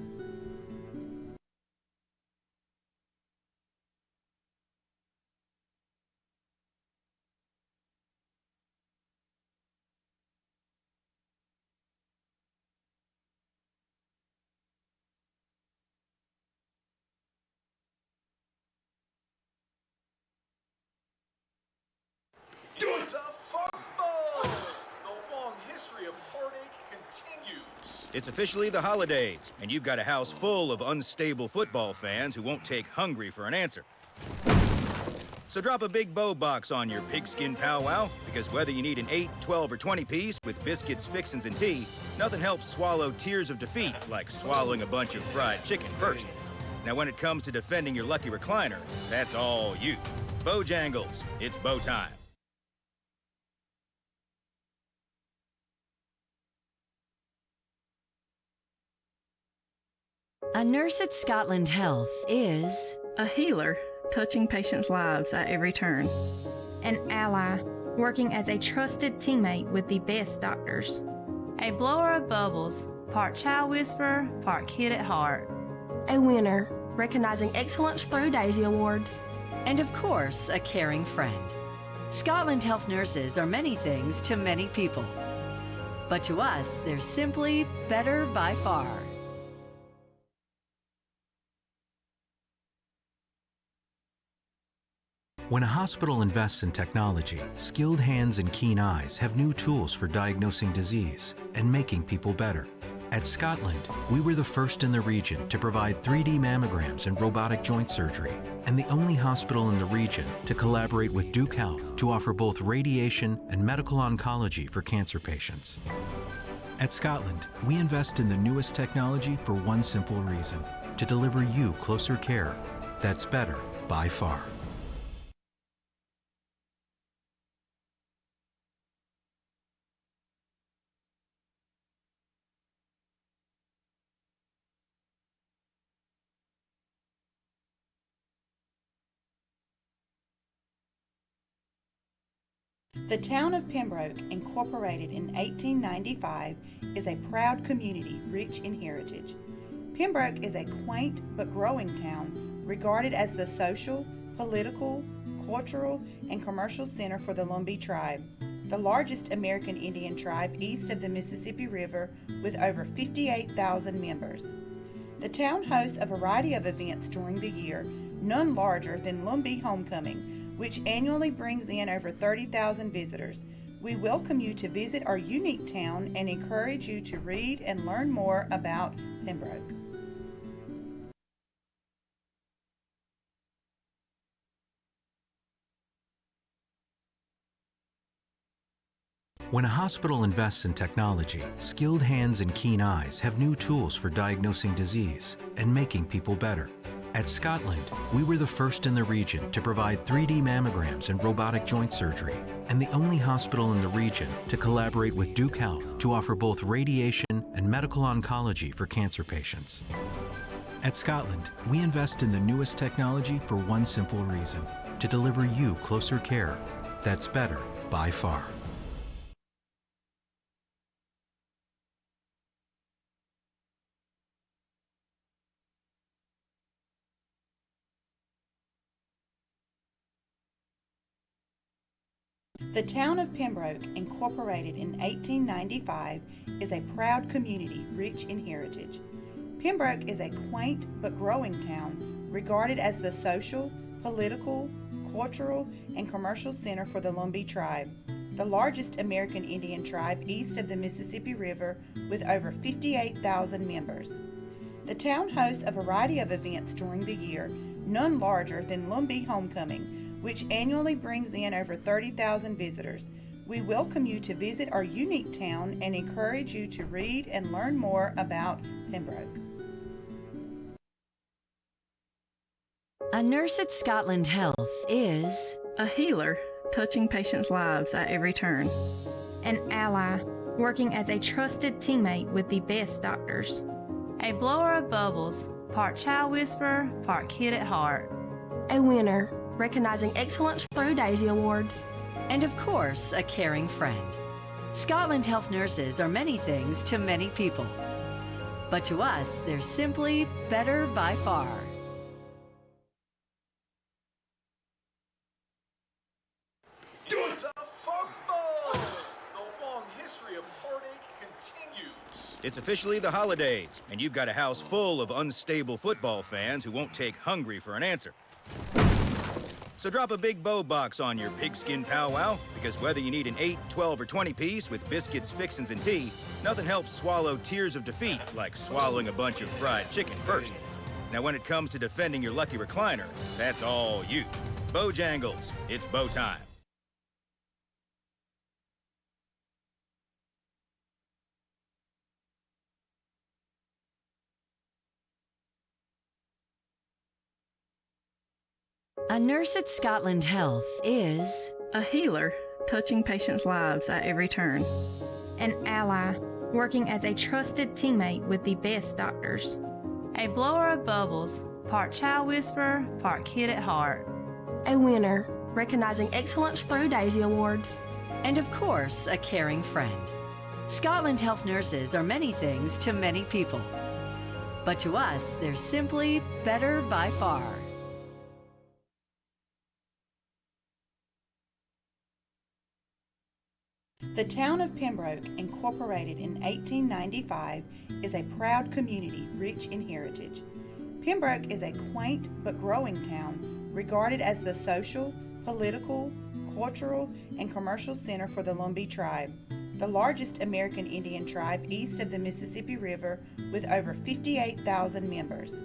It's officially the holidays, and you've got a house full of unstable football fans who won't take hungry for an answer. So drop a big bow box on your pigskin powwow, because whether you need an 8, 12, or 20 piece with biscuits, fixins, and tea, nothing helps swallow tears of defeat like swallowing a bunch of fried chicken first. Now when it comes to defending your lucky recliner, that's all you. Bojangles, it's bow time. A nurse at Scotland Health is a healer, touching patients' lives at every turn. An ally, working as a trusted teammate with the best doctors. A blower of bubbles, part child whisperer, part kid at heart. A winner, recognizing excellence through Daisy Awards. and of course, a caring friend. Scotland Health nurses are many things to many people, but to us, they're simply better by far. When a hospital invests in technology, skilled hands and keen eyes have new tools for diagnosing disease and making people better. At Scotland, we were the first in the region to provide 3D mammograms and robotic joint surgery, and the only hospital in the region to collaborate with Duke Health to offer both radiation and medical oncology for cancer patients. At Scotland, we invest in the newest technology for one simple reason: to deliver you closer care that's better by far. The town of Pembroke, incorporated in 1895, is a proud community rich in heritage. Pembroke is a quaint but growing town, regarded as the social, political, cultural, and commercial center for the Lumbee tribe, the largest American Indian tribe east of the Mississippi River with over 58,000 members. The town hosts a variety of events during the year, none larger than Lumbee Homecoming, which annually brings in over 30,000 visitors. We welcome you to visit our unique town and encourage you to read and learn more about Pembroke. When a hospital invests in technology, skilled hands and keen eyes have new tools for diagnosing disease and making people better. At Scotland, we were the first in the region to provide 3D mammograms and robotic joint surgery, and the only hospital in the region to collaborate with Duke Health to offer both radiation and medical oncology for cancer patients. At Scotland, we invest in the newest technology for one simple reason: to deliver you closer care that's better by far. The town of Pembroke, incorporated in 1895, is a proud community rich in heritage. Pembroke is a quaint but growing town regarded as the social, political, cultural, and commercial center for the Lumbee tribe, the largest American Indian tribe east of the Mississippi River with over 58,000 members. The town hosts a variety of events during the year, none larger than Lumbee Homecoming, which annually brings in over 30,000 visitors. We welcome you to visit our unique town and encourage you to read and learn more about Pembroke. A nurse at Scotland Health is a healer, touching patients' lives at every turn. An ally, working as a trusted teammate with the best doctors. A blower of bubbles, part child whisperer, part kid at heart. A winner, recognizing excellence through Daisy Awards. And of course, a caring friend. Scotland Health nurses are many things to many people. But to us, they're simply better by far. It's officially the holidays, and you've got a house full of unstable football fans who won't take hungry for an answer. So drop a big bow box on your pigskin powwow, because whether you need an 8, 12, or 20 piece with biscuits, fixins, and tea, nothing helps swallow tears of defeat like swallowing a bunch of fried chicken first. Now when it comes to defending your lucky recliner, that's all you. Bojangles, it's bow time. A nurse at Scotland Health is a healer, touching patients' lives at every turn. An ally, working as a trusted teammate with the best doctors. A blower of bubbles, part child whisperer, part kid at heart. A winner, recognizing excellence through Daisy Awards. And of course, a caring friend. Scotland Health nurses are many things to many people. But to us, they're simply better by far. The town of Pembroke, incorporated in 1895, is a proud community rich in heritage. Pembroke is a quaint but growing town regarded as the social, political, cultural, and commercial center for the Lumbee tribe, the largest American Indian tribe east of the Mississippi River with over 58,000 members.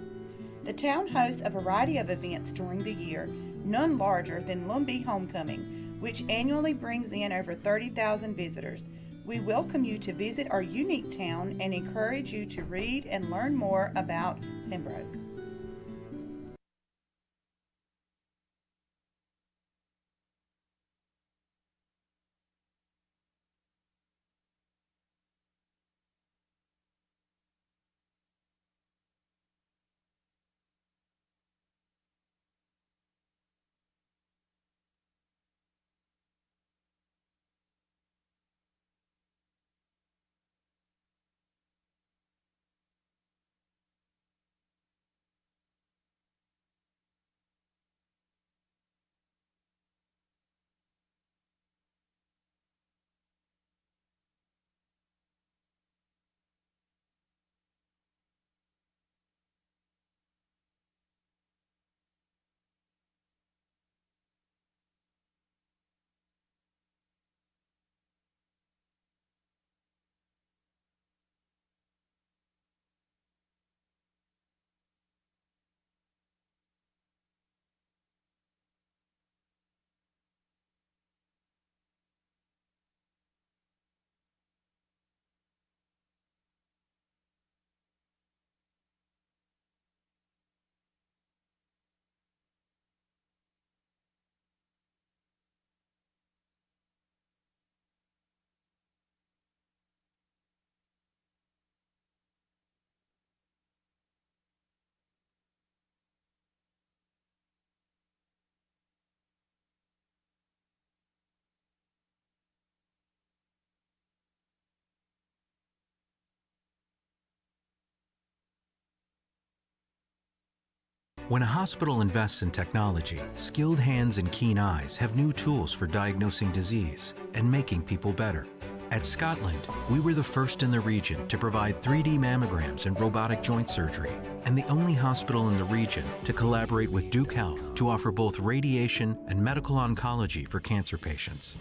The town hosts a variety of events during the year, none larger than Lumbee Homecoming, which annually brings in over 30,000 visitors. We welcome you to visit our unique town and encourage you to read and learn more about Pembroke. When a hospital invests in technology, skilled hands and keen eyes have new tools for diagnosing disease and making people better. At Scotland, we were the first in the region to provide 3D mammograms and robotic joint surgery, and the only hospital in the region to collaborate with Duke Health to offer both radiation and medical oncology for cancer patients.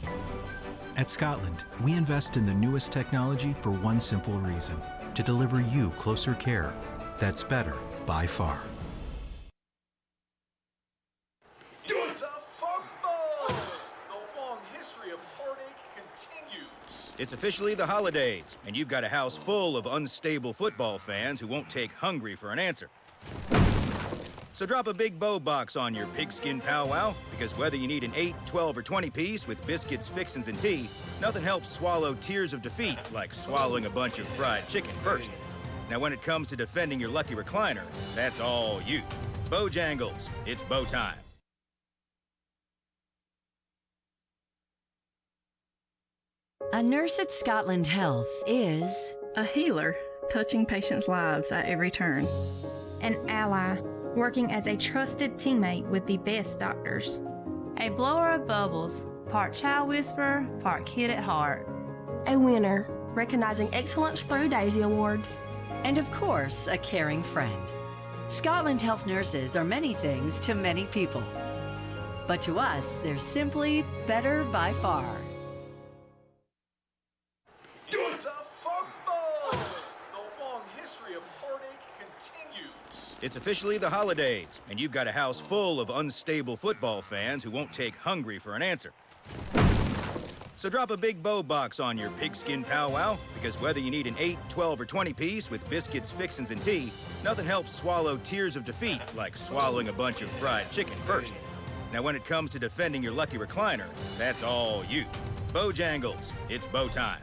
At Scotland, we invest in the newest technology for one simple reason: to deliver you closer care that's better by far. It's officially the holidays, and you've got a house full of unstable football fans who won't take hungry for an answer. So drop a big bow box on your pigskin powwow, because whether you need an 8, 12, or 20 piece with biscuits, fixins, and tea, nothing helps swallow tears of defeat like swallowing a bunch of fried chicken first. Now when it comes to defending your lucky recliner, that's all you. Bojangles, it's bow time. A nurse at Scotland Health is a healer, touching patients' lives at every turn. An ally, working as a trusted teammate with the best doctors. A blower of bubbles, part child whisperer, part kid at heart. A winner, recognizing excellence through Daisy Awards. And of course, a caring friend. Scotland Health nurses are many things to many people. But to us, they're simply better by far. It's officially the holidays, and you've got a house full of unstable football fans who won't take hungry for an answer. So drop a big bow box on your pigskin powwow, because whether you need an 8, 12, or 20 piece with biscuits, fixins, and tea, nothing helps swallow tears of defeat like swallowing a bunch of fried chicken first. Now when it comes to defending your lucky recliner, that's all you. Bojangles, it's bow time.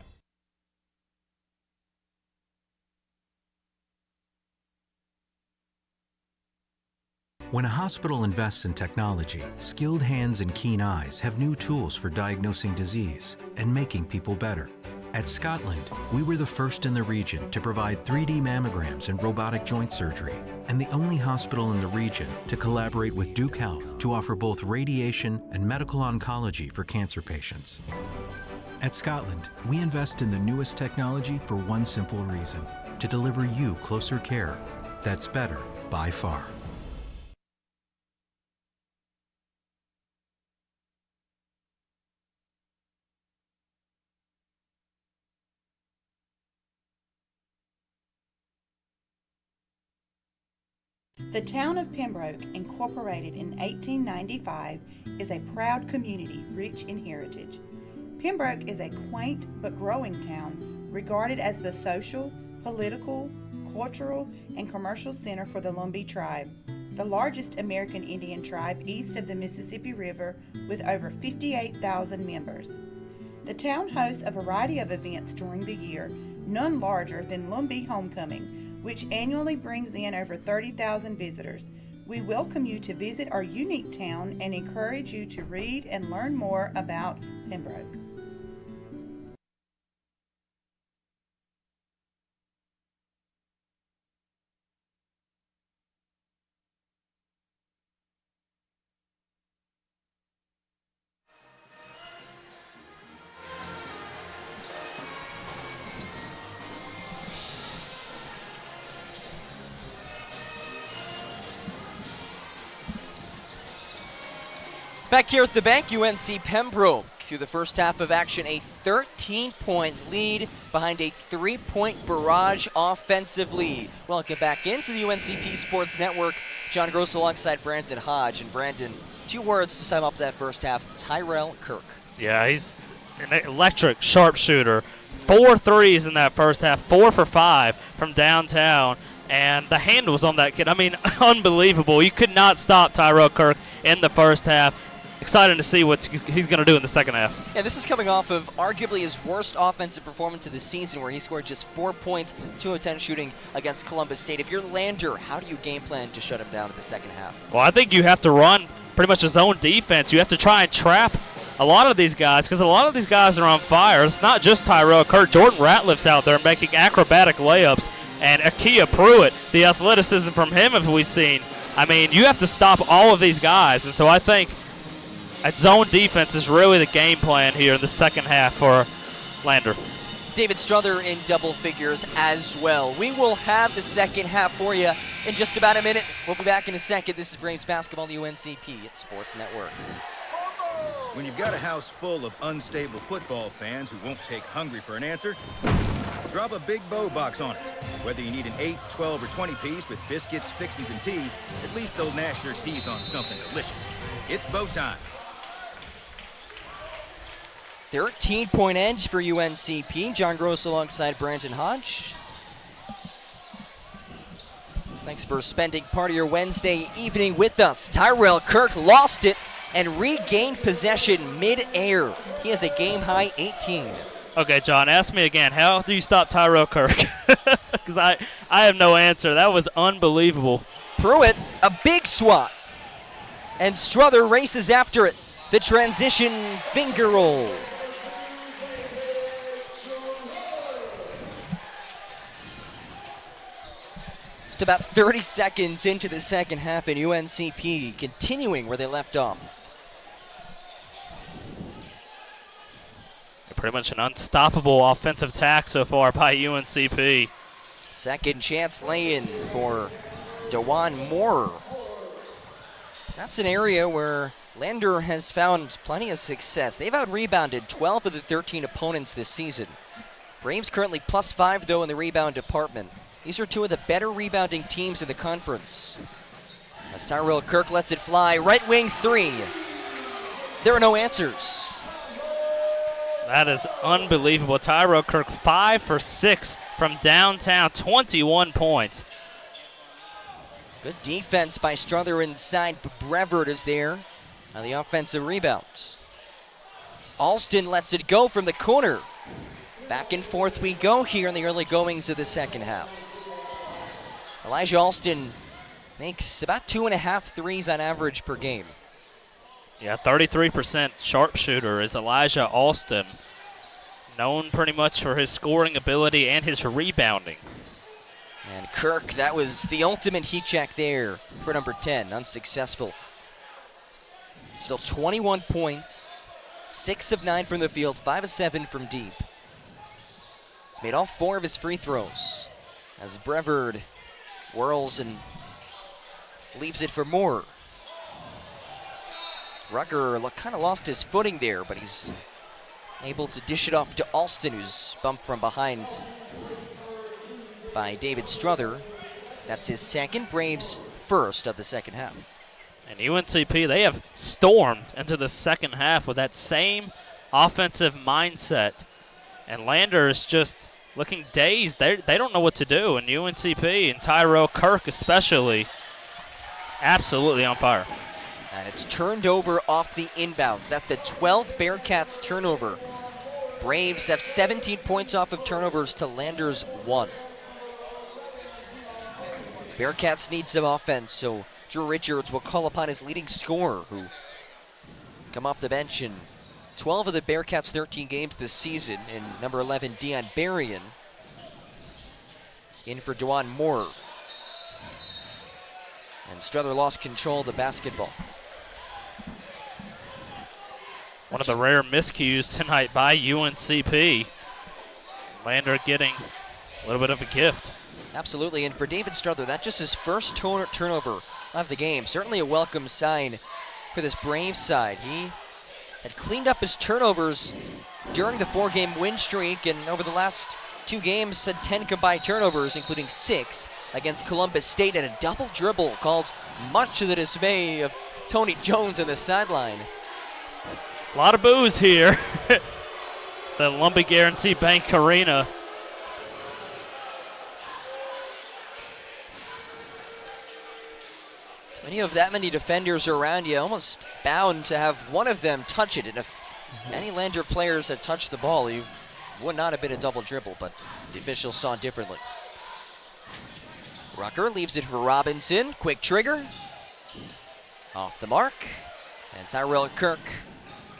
When a hospital invests in technology, skilled hands and keen eyes have new tools for diagnosing disease and making people better. At Scotland, we were the first in the region to provide 3D mammograms and robotic joint surgery, and the only hospital in the region to collaborate with Duke Health to offer both radiation and medical oncology for cancer patients. At Scotland, we invest in the newest technology for one simple reason: to deliver you closer care that's better by far. The town of Pembroke, incorporated in 1895, is a proud community rich in heritage. Pembroke is a quaint but growing town, regarded as the social, political, cultural, and commercial center for the Lumbee tribe, the largest American Indian tribe east of the Mississippi River with over 58,000 members. The town hosts a variety of events during the year, none larger than Lumbee Homecoming, which annually brings in over 30,000 visitors. We welcome you to visit our unique town and encourage you to read and learn more about Pembroke. Back here at the bank, UNC Pembroke, through the first half of action, a 13-point lead behind a 3-point barrage offensive lead. Welcome back into the UNCP Sports Network. John Gross alongside Brandon Hodge. And Brandon, 2 words to sum up that first half: Tyrell Kirk. Yeah, he's an electric sharpshooter. 4 threes in that first half, 4 for 5 from downtown. And the handles on that kid, I mean, unbelievable. You could not stop Tyrell Kirk in the first half. Excited to see what he's going to do in the second half. Yeah, this is coming off of arguably his worst offensive performance of the season, where he scored just 4 points, 2 of 10 shooting against Columbus State. If you're Lander, how do you game plan to shut him down in the second half? Well, I think you have to run pretty much his own defense. You have to try and trap a lot of these guys, because a lot of these guys are on fire. It's not just Tyrell Kirk. Jordan Ratliff's out there making acrobatic layups, and Akia Pruitt, the athleticism from him have we seen. I mean, you have to stop all of these guys. And so I think a zone defense is really the game plan here in the second half for Lander. David Strother in double figures as well. We will have the second half for you in just about a minute. We'll be back in a second. This is Braves basketball on the UNCP at Sports Network. When you've got a house full of unstable football fans who won't take hungry for an answer, drop a big bow box on it. Whether you need an 8, 12, or 20 piece with biscuits, fixins, and tea, at least they'll gnash their teeth on something delicious. It's bow time. 13-point edge for UNCP. John Gross alongside Brandon Hodge. Thanks for spending part of your Wednesday evening with us. Tyrell Kirk lost it and regained possession mid-air. He has a game-high 18. Okay, John, ask me again. How do you stop Tyrell Kirk? Because I have no answer. That was unbelievable. Pruitt, a big swat. And Strother races after it. The transition finger roll. Just about 30 seconds into the second half, and UNCP continuing where they left off. Pretty much an unstoppable offensive attack so far by UNCP. Second chance lay-in for DeJuan Moore. That's an area where Lander has found plenty of success. They've out-rebounded 12 of the 13 opponents this season. Braves currently +5, though, in the rebound department. These are two of the better rebounding teams in the conference. As Tyrell Kirk lets it fly, right wing three. There are no answers. That is unbelievable. Tyrell Kirk 5 for 6 from downtown, 21 points. Good defense by Strother inside, but Brevard is there on the offensive rebounds. Alston lets it go from the corner. Back and forth we go here in the early goings of the second half. Elijah Alston makes about 2.5 threes on average per game. Yeah, 33% sharpshooter is Elijah Alston, known pretty much for his scoring ability and his rebounding. And Kirk, that was the ultimate heat check there for number 10, unsuccessful. Still 21 points, 6 of 9 from the field, 5 of 7 from deep. He's made all 4 of his free throws as Brevard whirls and leaves it for Moore. Rucker kind of lost his footing there, but he's able to dish it off to Alston, who's bumped from behind by David Strother. That's his second, Braves' first of the second half. And UNCP, they have stormed into the second half with that same offensive mindset. And Lander is just looking dazed. They don't know what to do. And UNCP and Tyrell Kirk especially, absolutely on fire. And it's turned over off the inbounds. That's the 12th Bearcats turnover. Braves have 17 points off of turnovers to Lander's 1. Bearcats need some offense, so Drew Richards will call upon his leading scorer, who come off the bench in 12 of the Bearcats' 13 games this season, and number 11, Dion Berrien, in for DeJuan Moore. And Strother lost control of the basketball. One of the rare miscues tonight by UNCP. Lander getting a little bit of a gift. Absolutely, and for David Strother, that's just his first turnover of the game. Certainly a welcome sign for this Braves side. He had cleaned up his turnovers during the 4-game win streak, and over the last 2 games had 10 combined turnovers, including 6 against Columbus State, and a double dribble called much to the dismay of Tony Jones on the sideline. A lot of boos here. The Lumbee Guarantee Bank Arena. When you have that many defenders around you, almost bound to have one of them touch it. And if any Lander players had touched the ball, you would not have been a double dribble, but the officials saw differently. Rucker leaves it for Robinson. Quick trigger. Off the mark. And Tyrell Kirk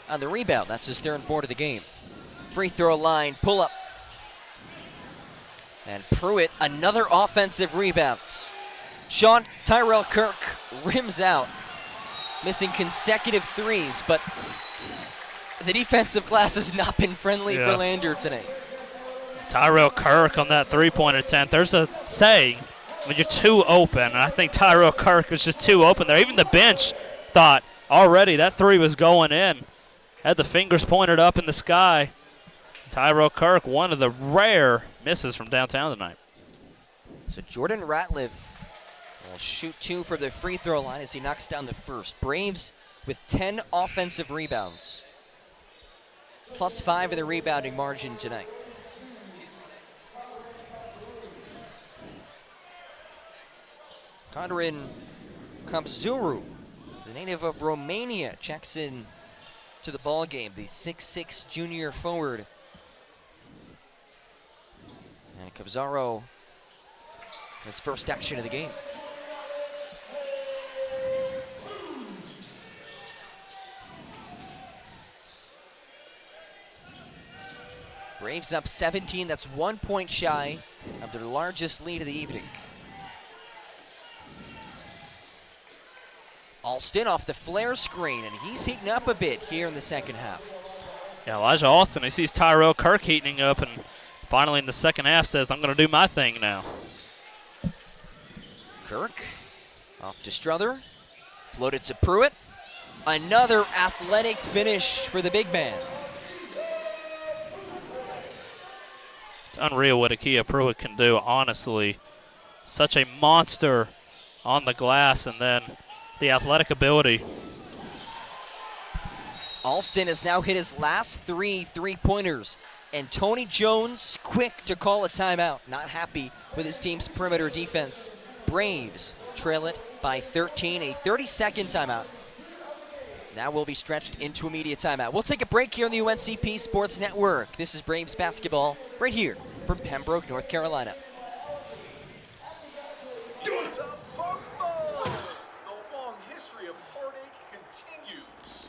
on the rebound. That's his 3rd board of the game. Free throw line, pull up. And Pruitt, another offensive rebound. Tyrell Kirk rims out, missing consecutive threes, but the defensive glass has not been friendly for Lander today. Tyrell Kirk on that three-point attempt. There's a saying, when you're too open, and I think Tyrell Kirk was just too open there. Even the bench thought already that three was going in. Had the fingers pointed up in the sky. Tyrell Kirk, one of the rare misses from downtown tonight. So Jordan Ratliff will shoot 2 from the free throw line as he knocks down the first. Braves with 10 offensive rebounds. +5 in the rebounding margin tonight. Condorin Kampzuru, the native of Romania, checks in to the ball game. The 6'6" junior forward. And Kampzuru, his first action of the game. Braves up 17. That's 1 point shy of their largest lead of the evening. Alston off the flare screen, and he's heating up a bit here in the second half. Yeah, Elijah Alston, he sees Tyrell Kirk heating up, and finally in the second half says, I'm going to do my thing now. Kirk off to Struther, floated to Pruitt. Another athletic finish for the big man. It's unreal what Akia Pruitt can do, honestly. Such a monster on the glass, and then the athletic ability. Alston has now hit his last 3 three-pointers, and Tony Jones quick to call a timeout. Not happy with his team's perimeter defense. Braves trail it by 13, a 30-second timeout. Now will be stretched into immediate timeout. We'll take a break here on the UNCP Sports Network. This is Braves basketball right here from Pembroke, North Carolina.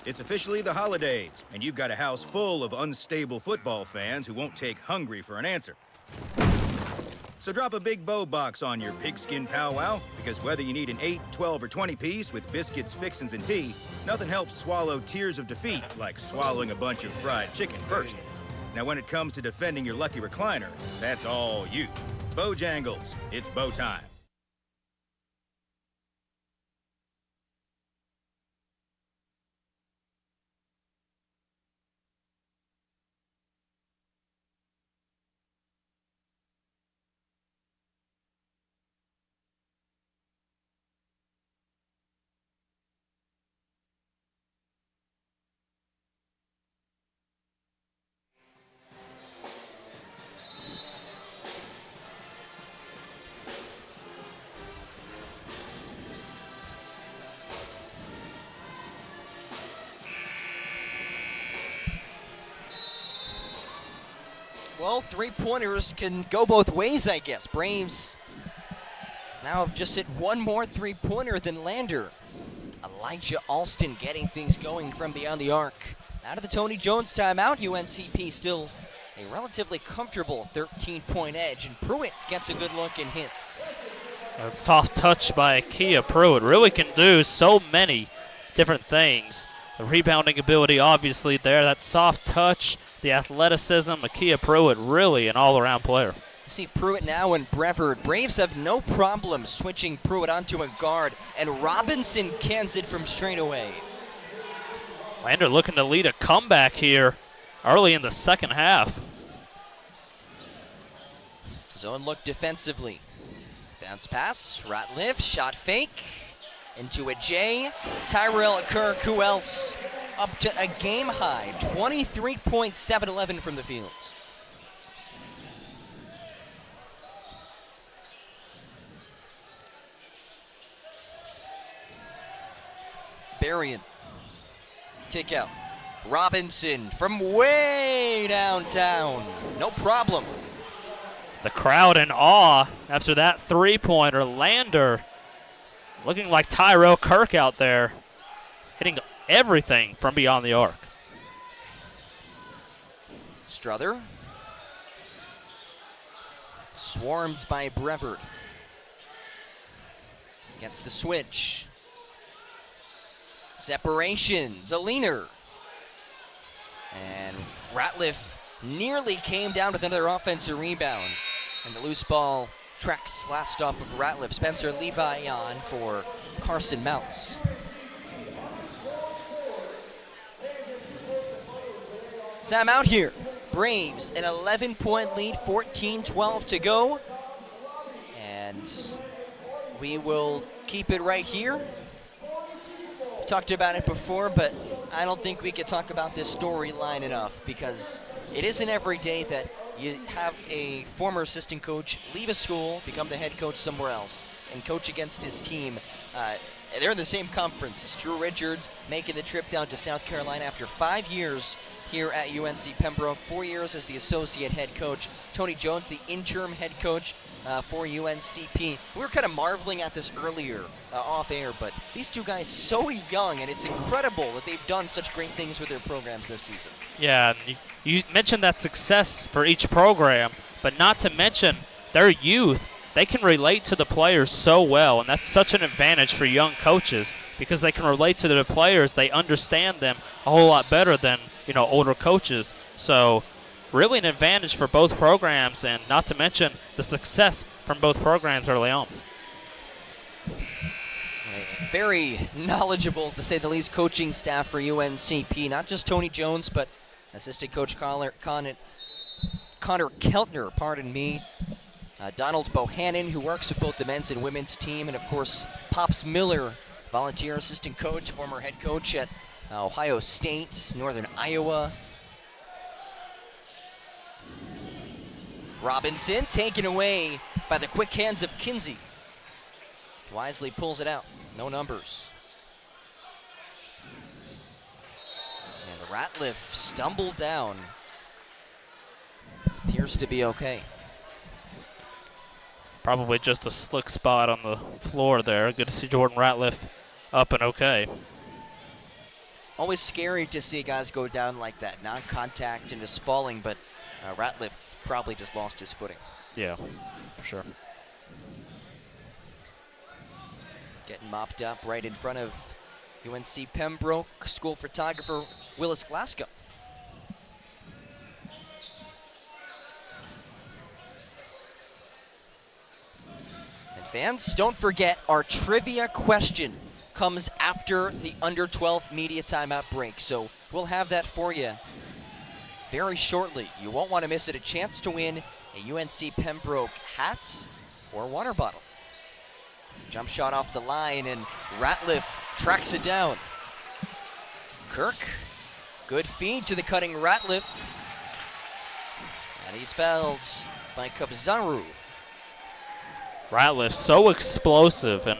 It's officially the holidays, and you've got a house full of unstable football fans who won't take hungry for an answer. So drop a big bow box on your pigskin powwow, because whether you need an 8, 12, or 20 piece with biscuits, fixins, and tea, nothing helps swallow tears of defeat like swallowing a bunch of fried chicken first. Now when it comes to defending your lucky recliner, that's all you. Bojangles, it's bow time. Well, three-pointers can go both ways, I guess. Braves now have just hit one more three-pointer than Lander. Elijah Alston getting things going from beyond the arc. Out of the Tony Jones timeout, UNCP still a relatively comfortable 13-point edge, and Pruitt gets a good look and hits. A soft touch by Akia Pruitt. Really can do so many different things. The rebounding ability obviously there, that soft touch, the athleticism. Akia Pruitt really an all-around player. You see Pruitt now and Brevard. Braves have no problem switching Pruitt onto a guard, and Robinson cans it from straight away. Lander looking to lead a comeback here early in the second half. Zone look defensively. Bounce pass, Ratliff, shot fake. Into a J. Tyrell Kirk, who else? Up to a game high, 23.711 from the fields. Berrien, kick out. Robinson from way downtown, no problem. The crowd in awe after that three-pointer. Lander looking like Tyrell Kirk out there, hitting everything from beyond the arc. Struther. Swarmed by Brevard. Gets the switch. Separation, the leaner. And Ratliff nearly came down with another offensive rebound. And the loose ball tracks last off of Ratliff. Spencer Levi on for Carson Mounts. Time out here. Braves an 11-point lead, 14-12 to go. And we will keep it right here. We talked about it before, but I don't think we could talk about this storyline enough because it isn't every day that you have a former assistant coach leave a school, become the head coach somewhere else, and coach against his team. They're in the same conference. Drew Richards making the trip down to South Carolina after 5 years here at UNC Pembroke, 4 years as the associate head coach. Tony Jones, the interim head coach for UNCP. We were kind of marveling at this earlier off air, but these two guys so young, and it's incredible that they've done such great things with their programs this season. Yeah, you mentioned that success for each program, but not to mention their youth. They can relate to the players so well, and that's such an advantage for young coaches because they can relate to the players. They understand them a whole lot better than, older coaches. So really an advantage for both programs, and not to mention the success from both programs early on. Very knowledgeable, to say the least, coaching staff for UNCP. Not just Tony Jones, but assistant coach Connor Keltner, pardon me. Donald Bohannon, who works with both the men's and women's team, and of course Pops Miller, volunteer assistant coach, former head coach at Ohio State, Northern Iowa. Robinson taken away by the quick hands of Kinsey. Wisely pulls it out, no numbers. And Ratliff stumbled down. Appears to be okay. Probably just a slick spot on the floor there. Good to see Jordan Ratliff up and okay. Always scary to see guys go down like that, non-contact and just falling, but Ratliff probably just lost his footing. Yeah, for sure. Getting mopped up right in front of UNC Pembroke school photographer Willis Glasgow. Fans, don't forget our trivia question comes after the under 12 media timeout break. So we'll have that for you very shortly. You won't want to miss it. A chance to win a UNC Pembroke hat or water bottle. Jump shot off the line, and Ratliff tracks it down. Kirk, good feed to the cutting Ratliff. And he's fouled by Kabzaru. Ratliff so explosive, and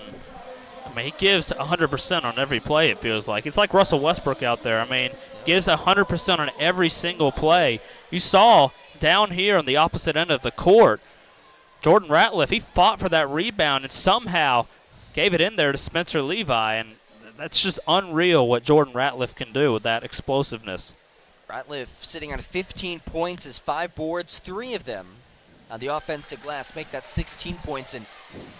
he gives 100% on every play, it feels like. It's like Russell Westbrook out there. Gives 100% on every single play. You saw down here on the opposite end of the court, Jordan Ratliff, he fought for that rebound and somehow gave it in there to Spencer Levi, and that's just unreal what Jordan Ratliff can do with that explosiveness. Ratliff sitting on 15 points, his 5 boards, 3 of them on the offensive glass, make that 16 points. And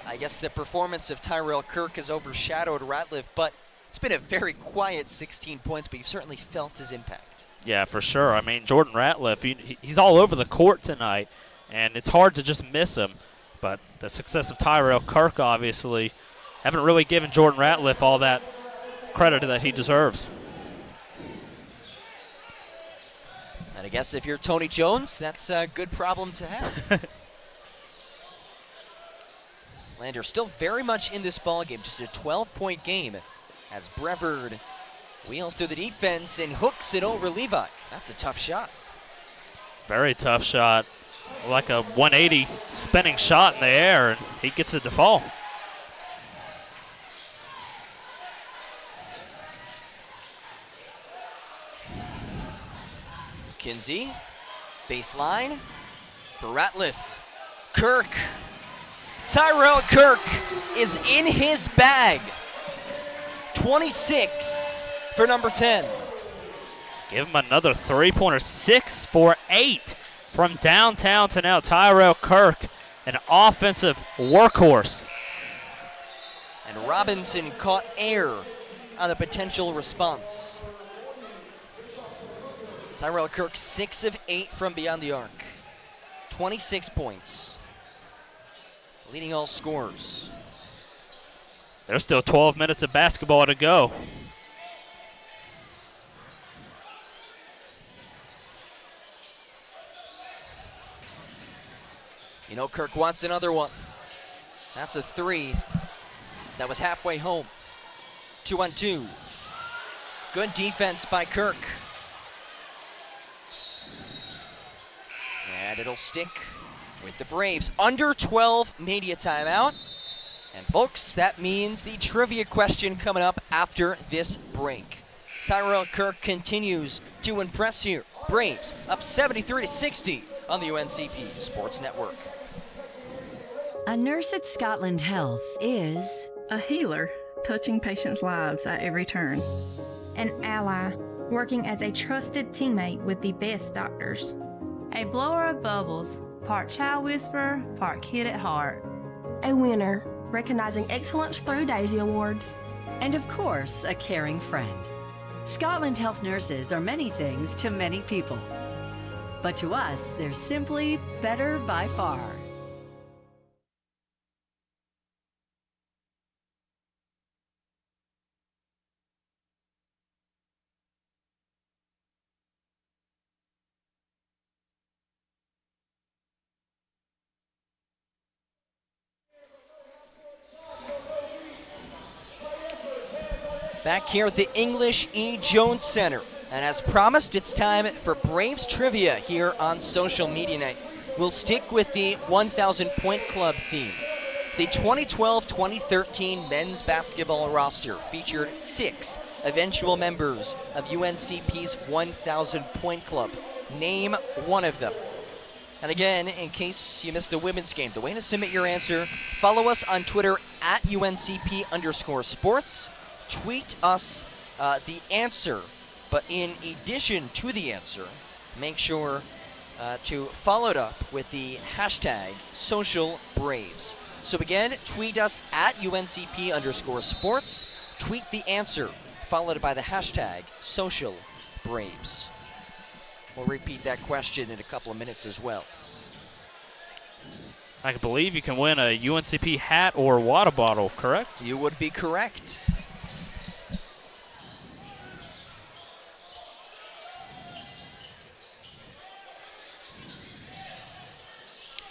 I guess the performance of Tyrell Kirk has overshadowed Ratliff, but it's been a very quiet 16 points, but you've certainly felt his impact. Yeah, for sure. Jordan Ratliff, he's all over the court tonight, and it's hard to just miss him. But the success of Tyrell Kirk, obviously, haven't really given Jordan Ratliff all that credit that he deserves. And I guess if you're Tony Jones, that's a good problem to have. Lander still very much in this ballgame, just a 12-point game as Brevard wheels through the defense and hooks it over Levi. That's a tough shot. Very tough shot. Like a 180 spinning shot in the air, and he gets it to fall. Kinsey, baseline for Ratliff. Kirk, Tyrell Kirk is in his bag. 26 for number 10. Give him another three-pointer, 6 for 8 from downtown to now. Tyrell Kirk, an offensive workhorse. And Robinson caught air on the potential response. Tyrell Kirk 6 of 8 from beyond the arc. 26 points. Leading all scorers. There's still 12 minutes of basketball to go. You know Kirk wants another one. That's a 3. That was halfway home. 2-on-2. Good defense by Kirk. And it'll stick with the Braves. Under 12 media timeout. And folks, that means the trivia question coming up after this break. Tyrell Kirk continues to impress here. Braves up 73-60 on the UNCP Sports Network. A nurse at Scotland Health is a healer, touching patients' lives at every turn. An ally, working as a trusted teammate with the best doctors. A blower of bubbles, part child whisperer, part kid at heart. A winner, recognizing excellence through Daisy Awards. And of course, a caring friend. Scotland Health nurses are many things to many people. But to us, they're simply better by far. Back here at the English E. Jones Center. And as promised, it's time for Braves Trivia here on Social Media Night. We'll stick with the 1,000 Point Club theme. The 2012-2013 men's basketball roster featured 6 eventual members of UNCP's 1,000 Point Club. Name one of them. And again, in case you missed the women's game, the way to submit your answer, follow us on Twitter at UNCP_sports. Tweet us the answer, but in addition to the answer, make sure to follow it up with the hashtag #SocialBraves. So again, tweet us at UNCP_sports, tweet the answer, followed by the hashtag #SocialBraves. We'll repeat that question in a couple of minutes as well. I believe you can win a UNCP hat or water bottle, correct? You would be correct.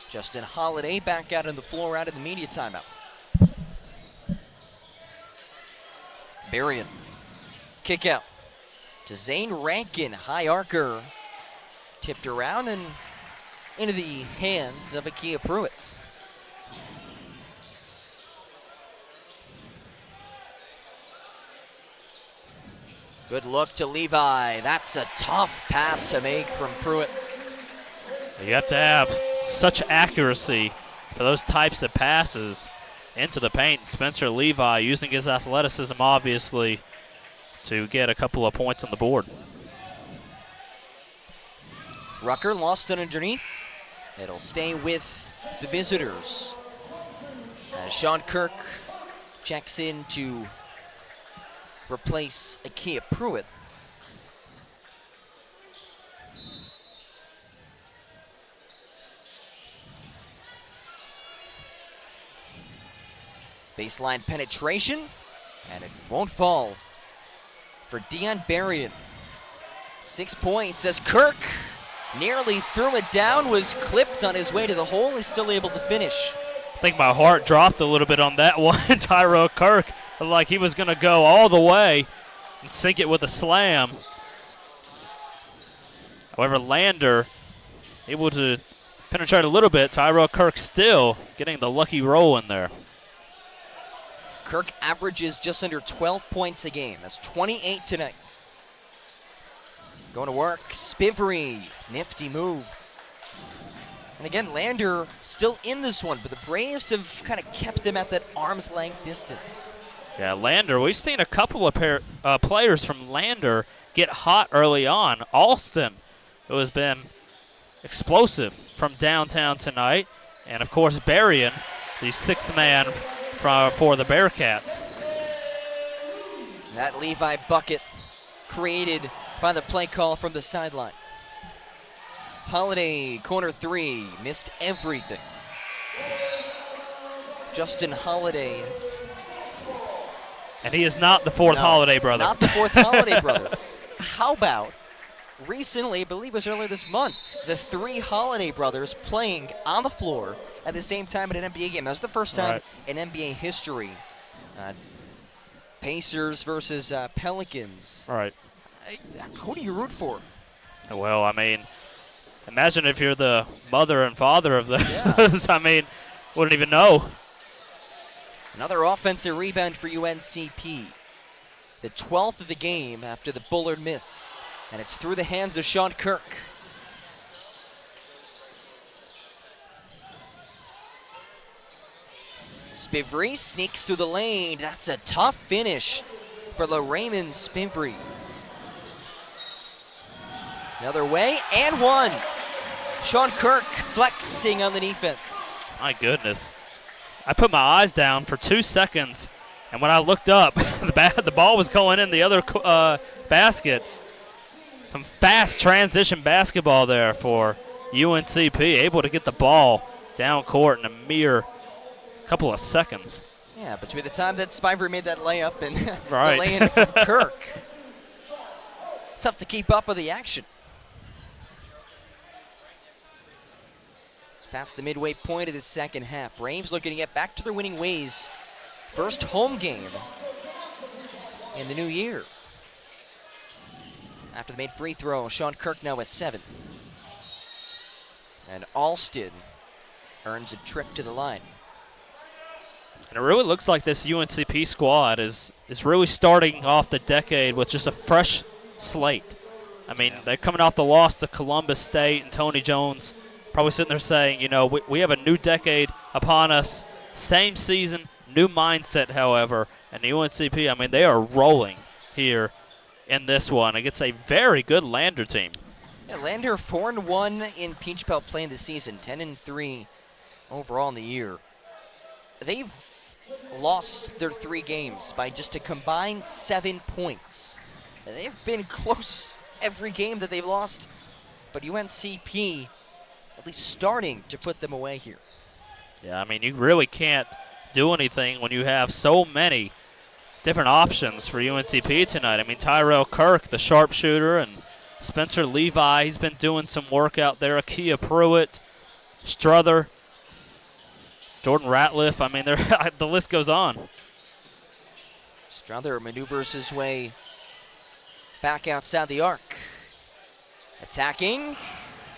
Justin Holiday back out on the floor out of the media timeout. Berrien. Kick out to Zane Rankin. High arcer. Tipped around and into the hands of Akia Pruitt. Good look to Levi. That's a tough pass to make from Pruitt. You have to have such accuracy for those types of passes into the paint. Spencer Levi using his athleticism, obviously, to get a couple of points on the board. Rucker lost it underneath. It'll stay with the visitors. As Sean Kirk checks in to replace Akia Pruitt. Baseline penetration, and it won't fall for Dion Berrien. 6 points as Kirk nearly threw it down, was clipped on his way to the hole, and still able to finish. I think my heart dropped a little bit on that one. Tyrell Kirk, like he was going to go all the way and sink it with a slam. However, Lander able to penetrate a little bit. Tyrell Kirk still getting the lucky roll in there. Kirk averages just under 12 points a game. That's 28 tonight. Going to work, Spivry, nifty move. And again, Lander still in this one, but the Braves have kind of kept them at that arm's length distance. Yeah, Lander, we've seen a couple of players from Lander get hot early on. Alston, who has been explosive from downtown tonight. And, of course, Berrien, the sixth man for the Bearcats. That Levi bucket created by the play call from the sideline. Holiday, corner three, missed everything. Justin Holiday. And he is not the fourth Holiday brother. Not the fourth Holiday brother. How about recently, I believe it was earlier this month, the three Holiday brothers playing on the floor at the same time in an NBA game. That was the first time in NBA history. Pacers versus Pelicans. All right. Who do you root for? Well, I mean, imagine if you're the mother and father of those. I mean, wouldn't even know. Another offensive rebound for UNCP. The 12th of the game after the Bullard miss. And it's through the hands of Sean Kirk. Spivry sneaks through the lane. That's a tough finish for Raymond Spivry. The other way, and one. Sean Kirk flexing on the defense. My goodness. I put my eyes down for 2 seconds, and when I looked up, the ball was going in the other basket. Some fast transition basketball there for UNCP, able to get the ball down court in a mere couple of seconds. Yeah, between the time that Spivry made that layup and right. the lay-in from Kirk. Tough to keep up with the action. It's past the midway point of the second half. Braves looking to get back to their winning ways. First home game in the new year. After the made free throw, Sean Kirk now has 7. And Alston earns a trip to the line. And it really looks like this UNCP squad is really starting off the decade with just a fresh slate. I mean, they're coming off the loss to Columbus State, and Tony Jones probably sitting there saying, you know, we have a new decade upon us. Same season, new mindset, however. And the UNCP, I mean, they are rolling here in this one against a very good Lander team. Yeah, Lander 4-1 in Peach Belt play in the season, 10-3 overall in the year. They've lost their 3 games by just a combined 7 points. They've been close every game that they've lost, but UNCP at least starting to put them away here. Yeah, I mean, you really can't do anything when you have so many different options for UNCP tonight. I mean, Tyrell Kirk, the sharpshooter, and Spencer Levi, he's been doing some work out there. Akia Pruitt, Struther, Jordan Ratliff. I mean, the list goes on. Struther maneuvers his way back outside the arc. Attacking,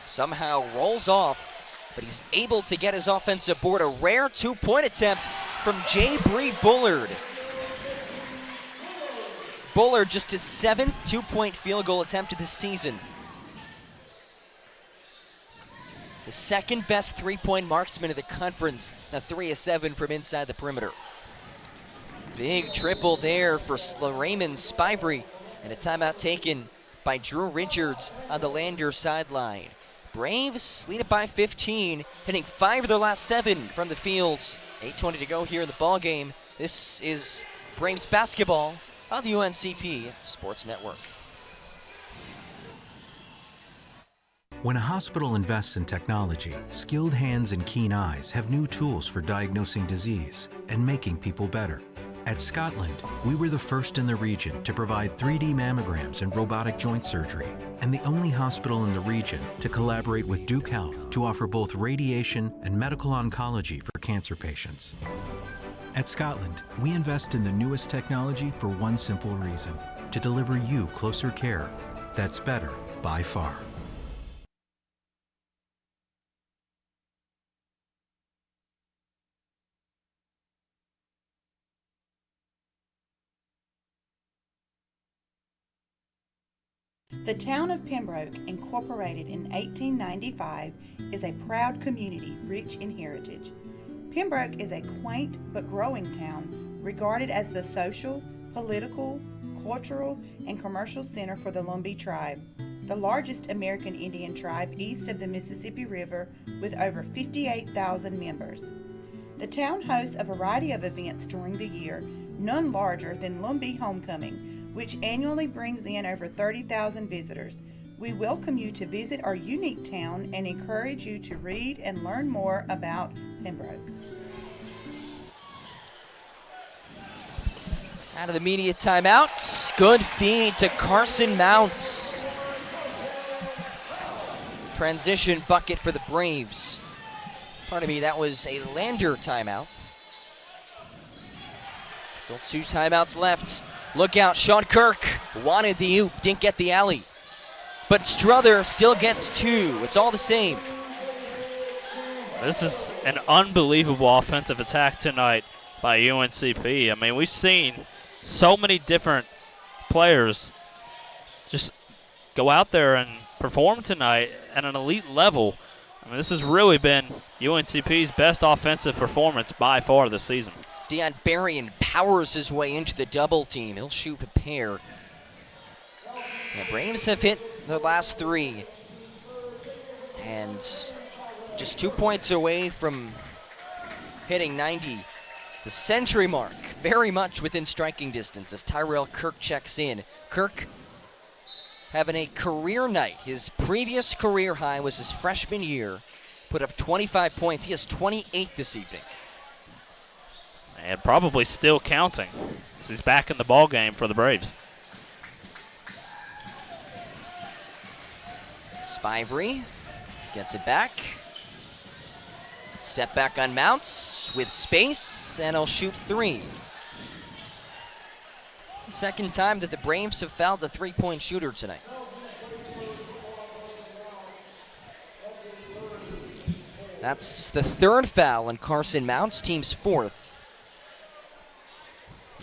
somehow rolls off, but he's able to get his offensive board. A rare 2-point attempt from Jay Bree Bullard. Bullard just his 7th 2-point field goal attempt of the season. The second best 3-point marksman of the conference. Now 3 of 7 from inside the perimeter. Big triple there for Raymond Spivry, and a timeout taken by Drew Richards on the Lander sideline. Braves lead it by 15, hitting 5 of their last 7 from the fields. 8:20 to go here in the ball game. This is Braves basketball on the UNCP Sports Network. When a hospital invests in technology, skilled hands and keen eyes have new tools for diagnosing disease and making people better. At Scotland, we were the first in the region to provide 3D mammograms and robotic joint surgery, and the only hospital in the region to collaborate with Duke Health to offer both radiation and medical oncology for cancer patients. At Scotland, we invest in the newest technology for one simple reason: to deliver you closer care that's better by far. The town of Pembroke, incorporated in 1895, is a proud community rich in heritage. Pembroke is a quaint but growing town, regarded as the social, political, cultural, and commercial center for the Lumbee tribe, the largest American Indian tribe east of the Mississippi River with over 58,000 members. The town hosts a variety of events during the year, none larger than Lumbee Homecoming, which annually brings in over 30,000 visitors. We welcome you to visit our unique town and encourage you to read and learn more about Pembroke. Out of the media timeout. Good feed to Carson Mounts. Transition bucket for the Braves. Pardon me, that was a Lander timeout. Still 2 timeouts left. Look out, Sean Kirk wanted the oop, didn't get the alley. But Strother still gets 2. It's all the same. This is an unbelievable offensive attack tonight by UNCP. I mean, we've seen so many different players just go out there and perform tonight at an elite level. I mean, this has really been UNCP's best offensive performance by far this season. Deion Berrien powers his way into the double team. He'll shoot a pair. The Braves have hit their last 3. And just 2 points away from hitting 90. The century mark, very much within striking distance as Tyrell Kirk checks in. Kirk having a career night. His previous career high was his freshman year. Put up 25 points. He has 28 this evening. And probably still counting as he's back in the ball game for the Braves. Spivey gets it back. Step back on Mounts with space, and he'll shoot 3. Second time that the Braves have fouled a 3-point shooter tonight. That's the 3rd foul on Carson Mounts, team's 4th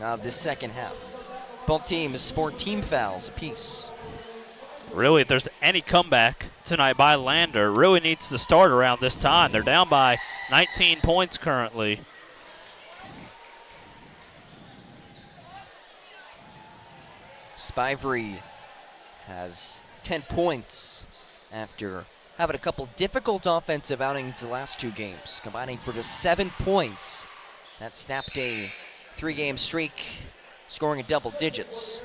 of the second half. Both teams 4 team fouls apiece. Really, if there's any comeback tonight by Lander, really needs to start around this time. They're down by 19 points currently. Spivey has 10 points after having a couple difficult offensive outings the last 2 games, combining for just 7 points. That snapped a 3-game streak, scoring in double digits.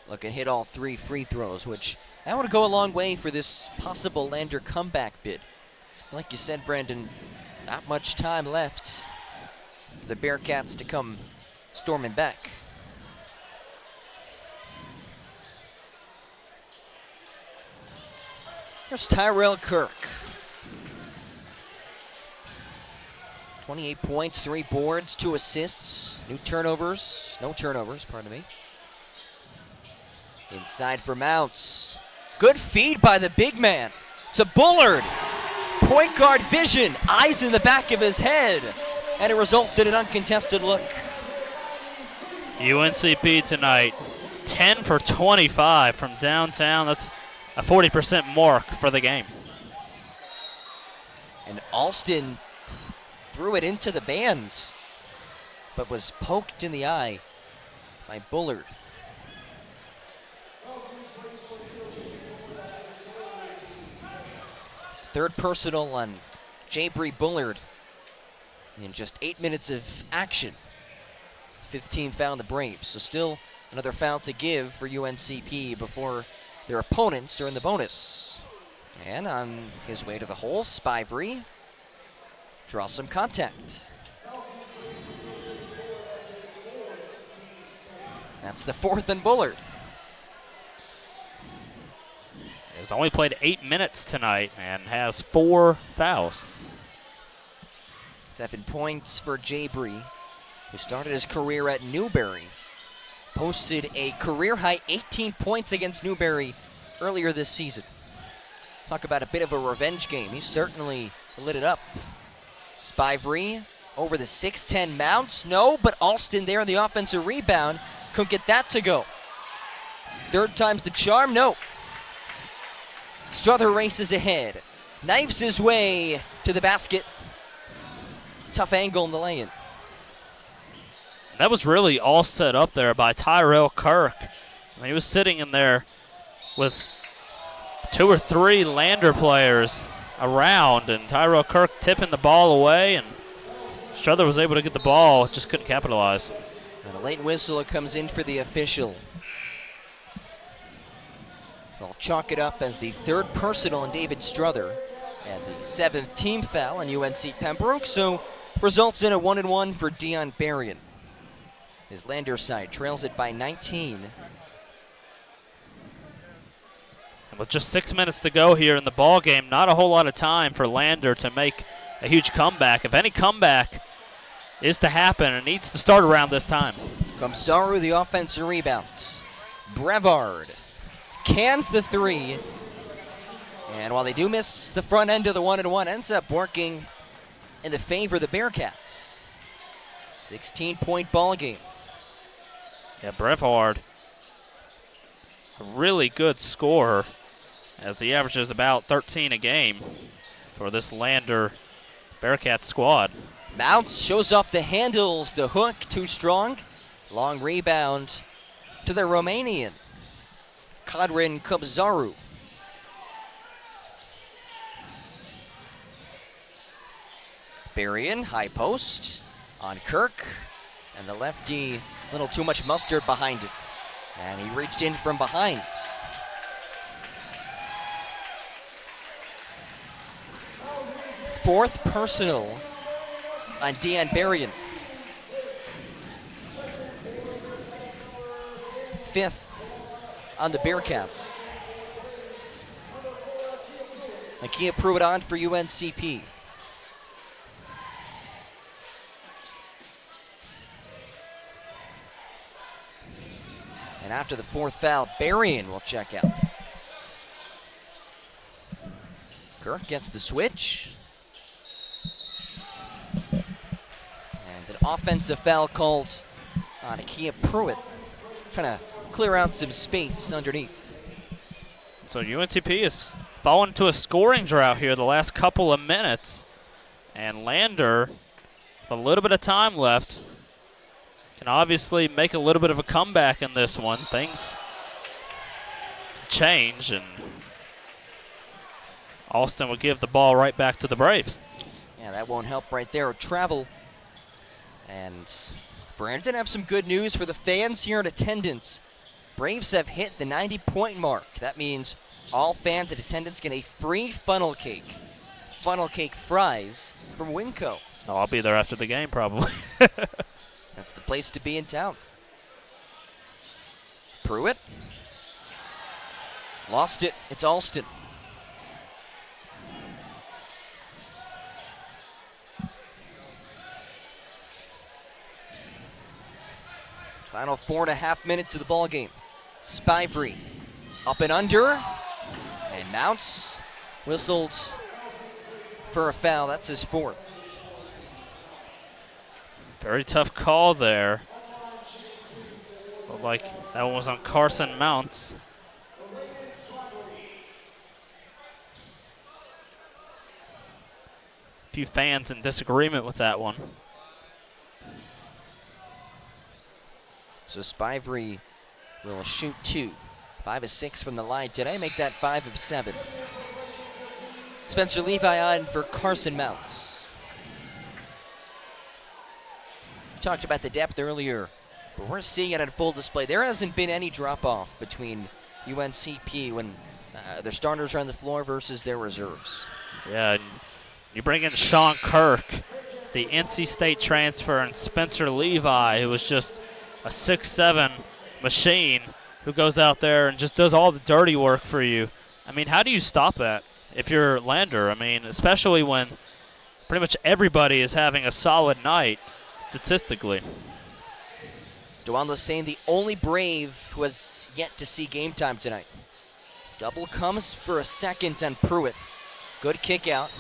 Looking to hit all 3 free throws, which that would go a long way for this possible Lander comeback bid. Like you said, Brandon, not much time left for the Bearcats to come storming back. There's Tyrell Kirk. 28 points, 3 boards, 2 assists, no turnovers, pardon me. Inside for Mounts. Good feed by the big man. To Bullard. Point guard vision, eyes in the back of his head, and it results in an uncontested look. UNCP tonight, 10 for 25 from downtown. That's a 40% mark for the game. And Alston threw it into the band, but was poked in the eye by Bullard. Third personal on Jabri Bullard in just 8 minutes of action. 15 foul on the Braves, so still another foul to give for UNCP before their opponents are in the bonus. And on his way to the hole, Spivey draws some contact. That's the 4th on Bullard. He's only played 8 minutes tonight and has 4 fouls. 7 points for Jabri, who started his career at Newberry. Posted a career-high 18 points against Newberry earlier this season. Talk about a bit of a revenge game. He certainly lit it up. Spivey over the 6'10 Mounts. No, but Alston there in the offensive rebound. Couldn't get that to go. Third time's the charm. No. Strother races ahead. Knifes his way to the basket. Tough angle in the lay-in. That was really all set up there by Tyrell Kirk. He was sitting in there with 2 or 3 Lander players, around, and Tyrell Kirk tipping the ball away, and Strother was able to get the ball, just couldn't capitalize. And a late whistle comes in for the official. They'll chalk it up as the third personal on David Strother and the 7th team foul on UNC Pembroke, so results in a 1-1 for Dion Berrien. His Lander side trails it by 19. And with just 6 minutes to go here in the ball game, not a whole lot of time for Lander to make a huge comeback. If any comeback is to happen, it needs to start around this time. Zaru, the offensive rebounds. Brevard cans the three. And while they do miss the front end of the 1-1, ends up working in the favor of the Bearcats. 16-point ball game. Yeah, Brevard, a really good scorer, as he averages about 13 a game for this Lander Bearcats squad. Mounts shows off the handles, the hook, too strong. Long rebound to the Romanian, Kadrin Kubzaru. Berrien, high post on Kirk, and the lefty, a little too much mustard behind it. And he reached in from behind. Fourth personal on Dion Berrien. Fifth on the Bearcats. Nakia Pruitt on for UNCP. And after the fourth foul, Berrien will check out. Kirk gets the switch. And an offensive foul called on Nakia Pruitt. Trying to clear out some space underneath. So UNCP is falling to a scoring drought here the last couple of minutes. And Lander, with a little bit of time left, can obviously make a little bit of a comeback in this one. Things change, and Alston will give the ball right back to the Braves. Yeah, that won't help right there. Travel. And Brandon have some good news for the fans here in attendance. Braves have hit the 90-point mark. That means all fans in attendance get a free funnel cake fries from Winco. Oh, I'll be there after the game probably. That's the place to be in town. Pruitt. Lost it. It's Alston. Final 4.5 minutes of the ball game. Spivey up and under. And Mounts whistled for a foul. That's his fourth. Very tough call there. Looked like that one was on Carson Mounts. A few fans in disagreement with that one. So Spivey will shoot 2. 5 of 6 from the line today, make that 5 of 7. Spencer Levi on for Carson Mounts. Talked about the depth earlier, but we're seeing it on full display. There hasn't been any drop-off between UNCP when their starters are on the floor versus their reserves. Yeah, and you bring in Sean Kirk, the NC State transfer, and Spencer Levi, who was just a 6'7" machine who goes out there and just does all the dirty work for you. I mean, how do you stop that if you're Lander? I mean, especially when pretty much everybody is having a solid night statistically. DeJuan Lesane, the only Brave who has yet to see game time tonight. Double comes for a second on Pruitt. Good kick out.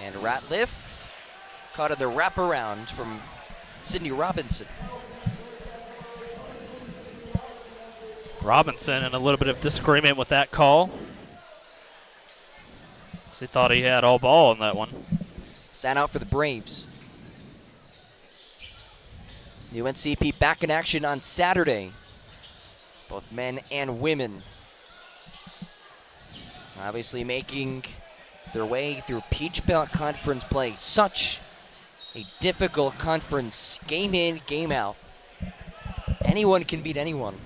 And Ratliff caught in the wraparound from Sidney Robinson. Robinson in a little bit of disagreement with that call. He thought he had all ball on that one. Sat out for the Braves. UNCP back in action on Saturday. Both men and women. Obviously making their way through Peach Belt Conference play. Such a difficult conference, game in, game out. Anyone can beat anyone.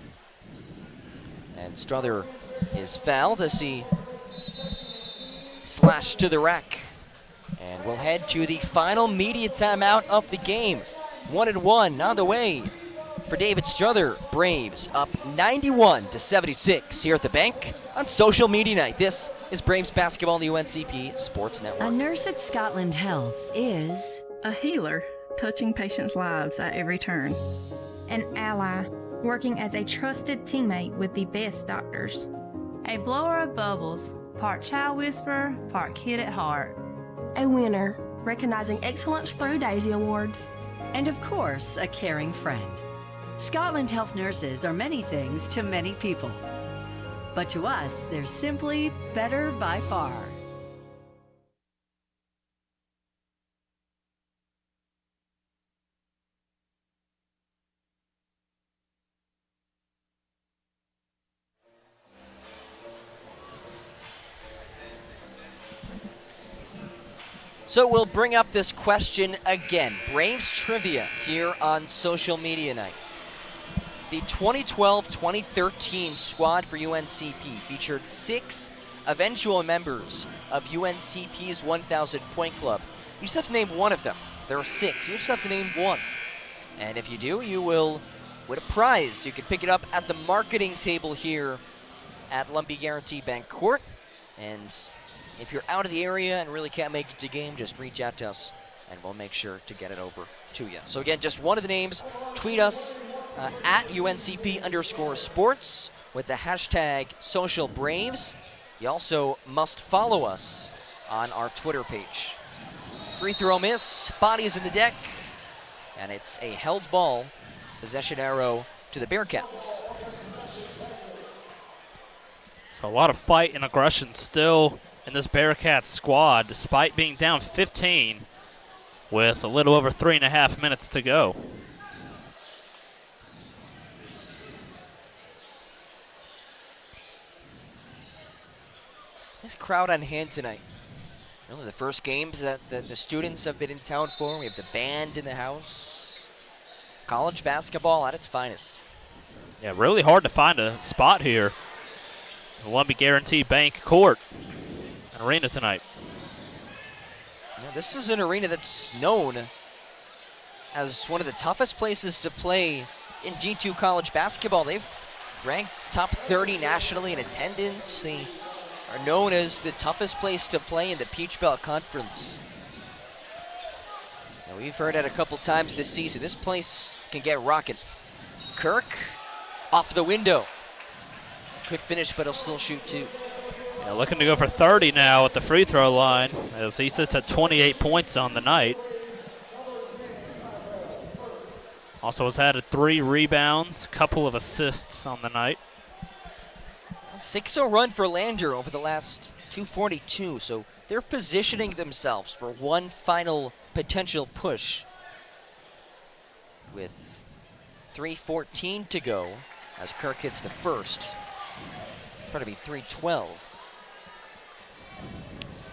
And Strother is fouled as he slashed to the rack. And we'll head to the final media timeout of the game. 1-1 on the way for David Strother. Braves up 91-76 here at the bank on Social Media Night. This is Braves basketball on the UNCP Sports Network. A nurse at Scotland Health is a healer, touching patients' lives at every turn. An ally, working as a trusted teammate with the best doctors. A blower of bubbles, part child whisperer, part kid at heart. A winner, recognizing excellence through Daisy Awards. and of course, a caring friend. Scotland Health nurses are many things to many people. But to us, they're simply better by far. So we'll bring up this question again. Braves trivia here on Social Media Night. The 2012-2013 squad for UNCP featured 6 eventual members of UNCP's 1,000 Point Club. You just have to name one of them. There are 6. You just have to name one. And if you do, you will win a prize. You can pick it up at the marketing table here at Lumpy Guarantee Bank Court. And if you're out of the area and really can't make it to game, just reach out to us and we'll make sure to get it over to you. So again, just one of the names. Tweet us at UNCP_sports with the hashtag #SocialBraves. You also must follow us on our Twitter page. Free throw miss, bodies in the deck, and it's a held ball, possession arrow to the Bearcats. So a lot of fight and aggression still in this Bearcats squad, despite being down 15 with a little over 3.5 minutes to go. Nice crowd on hand tonight. Really the first games that the students have been in town for. We have the band in the house. College basketball at its finest. Yeah, really hard to find a spot here. The Lumpy Guarantee Bank Court arena tonight. Yeah, this is an arena that's known as one of the toughest places to play in D2 college basketball. They've ranked top 30 nationally in attendance. They are known as the toughest place to play in the Peach Belt Conference. Now, we've heard it a couple times this season. This place can get rocking. Kirk off the window. Could finish, but he'll still shoot two. Yeah, looking to go for 30 now at the free throw line as he sits at 28 points on the night. Also has had 3 rebounds, couple of assists on the night. 6-0 run for Lander over the last 242, so they're positioning themselves for one final potential push. With 3:14 to go as Kirk hits the first. Going to be 3:12.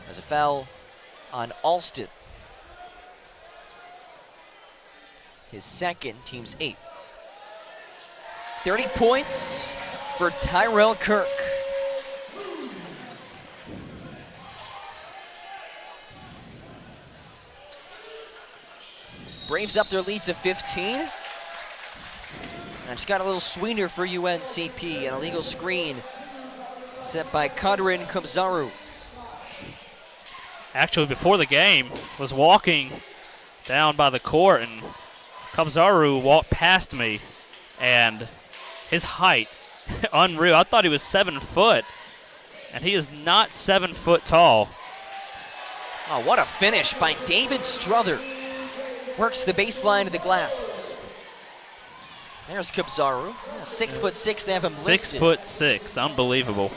There's a foul on Alston. His second, team's 8th. 30 points for Tyrell Kirk. Braves up their lead to 15. And it's got a little sweetener for UNCP, an illegal screen set by Kadrin Kabzaru. Actually, before the game, was walking down by the court, and Kabzaru walked past me, and his height, unreal. I thought he was 7 foot, and he is not 7 foot tall. Oh, what a finish by David Strother. Works the baseline of the glass. There's Kabzaru. Yeah, 6'6", they have him listed. 6'6", unbelievable.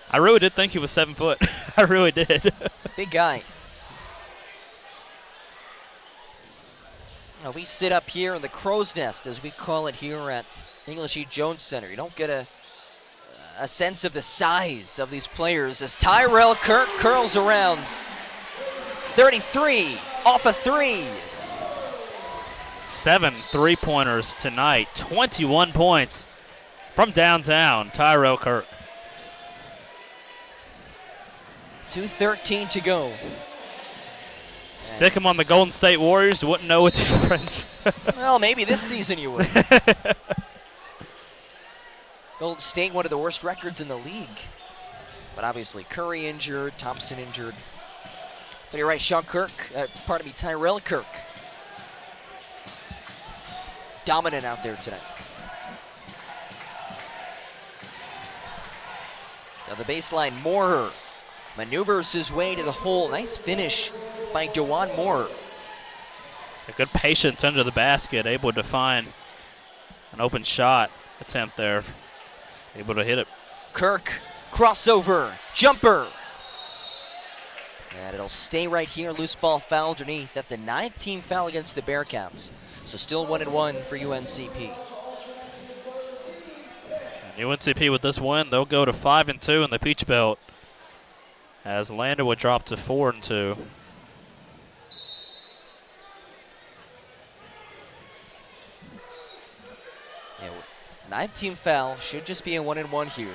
I really did think he was 7 foot. I really did. Big guy. Now we sit up here in the crow's nest, as we call it here at English E. Jones Center. You don't get a a sense of the size of these players as Tyrell Kirk curls around. 33 off a 3. 7 3-pointers tonight. 21 points from downtown, Tyrell Kirk. 2:13 to go. Stick him on the Golden State Warriors, you wouldn't know a difference. Well, maybe this season you would. Golden State, one of the worst records in the league. But obviously Curry injured, Thompson injured. But you're right, Tyrell Kirk. Dominant out there tonight. Now the baseline, Moore maneuvers his way to the hole. Nice finish by Dewan Moore. A good patience under the basket, able to find an open shot attempt there. Able to hit it. Kirk, crossover, jumper. And it'll stay right here. Loose ball foul underneath. At the 9th team foul against the Bearcats. So still 1-1 for UNCP. UNCP with this win, they'll go to 5-2 in the Peach Belt, as Lander would drop to 4-2. Yeah, 9th team foul, should just be a 1-1 here.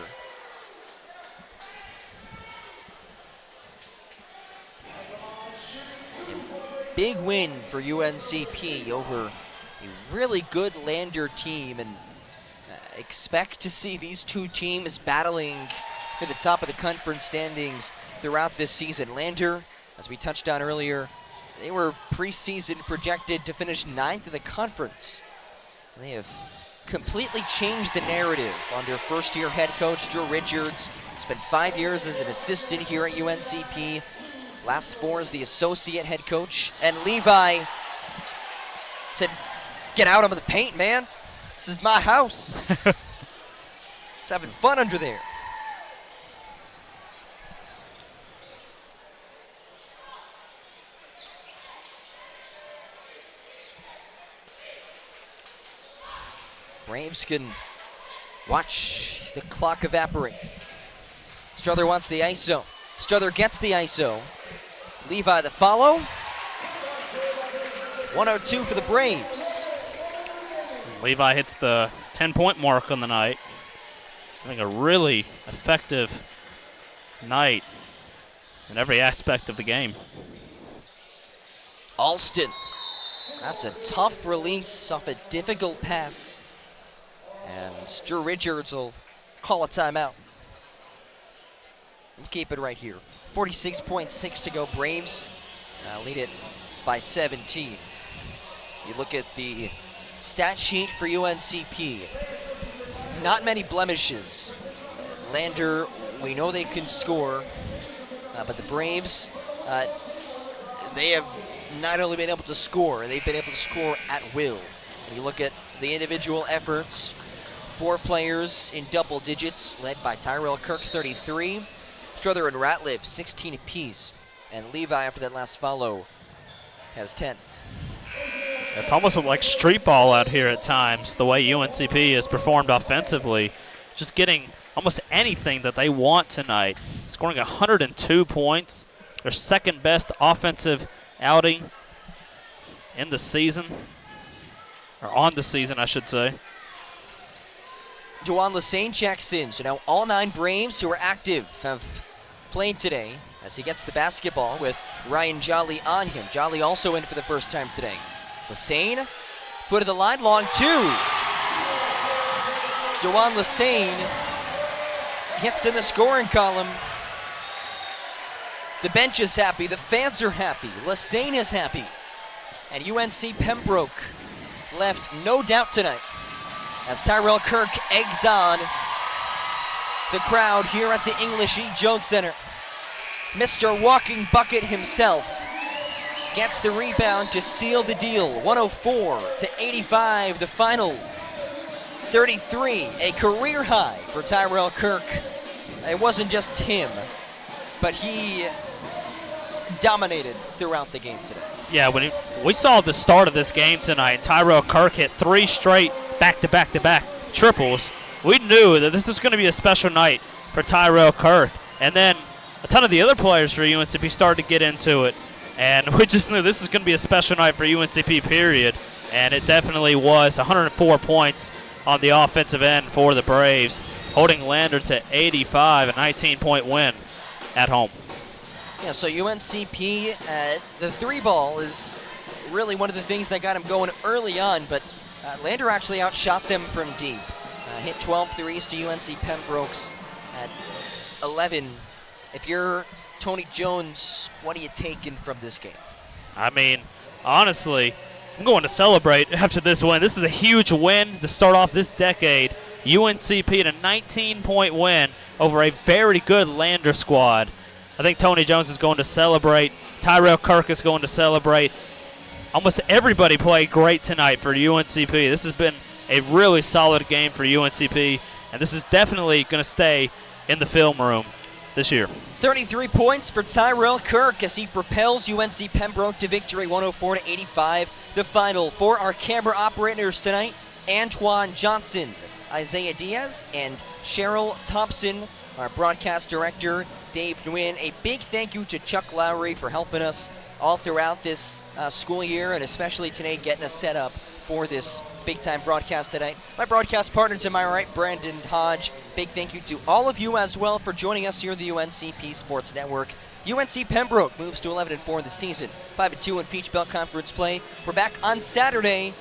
A big win for UNCP over a really good Lander team, and expect to see these two teams battling for the top of the conference standings throughout this season. Lander, as we touched on earlier, they were preseason projected to finish 9th in the conference. They have completely changed the narrative under first-year head coach Drew Richards. Spent 5 years as an assistant here at UNCP. Last 4 as the associate head coach. And Levi said, "Get out of the paint, man. This is my house." He's having fun under there. Braves can watch the clock evaporate. Strother wants the ISO. Strother gets the ISO. Levi the follow. 102 for the Braves. Levi hits the 10-point mark on the night. Having a really effective night in every aspect of the game. Alston. That's a tough release off a difficult pass. And Drew Richards will call a timeout. We'll keep it right here. 46.6 to go. Braves lead it by 17. You look at the stat sheet for UNCP. Not many blemishes. Lander, we know they can score, but the Braves, they have not only been able to score, they've been able to score at will. When you look at the individual efforts, 4 players in double digits, led by Tyrell Kirk, 33. Strother and Ratliff, 16 apiece. And Levi, after that last follow, has 10. It's almost like street ball out here at times, the way UNCP has performed offensively. Just getting almost anything that they want tonight. Scoring 102 points. Their second best offensive outing in the season. Or on the season, I should say. Dewan Lassane checks in. So now all 9 Braves who are active have played today as he gets the basketball with Ryan Jolly on him. Jolly also in for the first time today. Lassane, foot of the line, long 2. Dewan Lassane gets in the scoring column. The bench is happy, the fans are happy, Lassane is happy. And UNC Pembroke left no doubt tonight as Tyrell Kirk eggs on the crowd here at the English E. Jones Center. Mr. Walking Bucket himself gets the rebound to seal the deal. 104-85, the final. 33, a career high for Tyrell Kirk. It wasn't just him, but he dominated throughout the game today. Yeah, when we saw the start of this game tonight, Tyrell Kirk hit 3 straight back-to-back-to-back triples. we knew that this was going to be a special night for Tyrell Kirk. And then a ton of the other players for UNCP started to get into it. And we just knew this is going to be a special night for UNCP, period. And it definitely was. 104 points on the offensive end for the Braves, holding Lander to 85, a 19-point win at home. Yeah, so UNCP, the three ball is really one of the things that got him going early on, but Lander actually outshot them from deep. Hit 12 threes to UNC Pembroke's at 11. If you're Tony Jones, what are you taking from this game? I mean, honestly, I'm going to celebrate after this win. This is a huge win to start off this decade. UNCP in a 19-point win over a very good Lander squad. I think Tony Jones is going to celebrate. Tyrell Kirk is going to celebrate. Almost everybody played great tonight for UNCP. This has been a really solid game for UNCP, and this is definitely going to stay in the film room this year. 33 points for Tyrell Kirk as he propels UNC Pembroke to victory 104-85. The final for our camera operators tonight, Antoine Johnson, Isaiah Diaz, and Cheryl Thompson. Our broadcast director, Dave Nguyen. A big thank you to Chuck Lowry for helping us all throughout this school year, and especially today getting us set up for this big-time broadcast tonight. My broadcast partner to my right, Brandon Hodge. Big thank you to all of you as well for joining us here at the UNCP Sports Network. UNC Pembroke moves to 11-4 in the season, 5-2 in Peach Belt Conference play. We're back on Saturday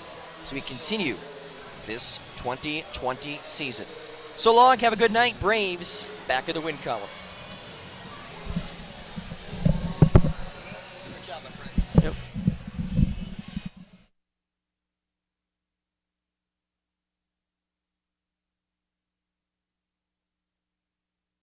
as we continue this 2020 season. So long, have a good night, Braves. Back in the win column.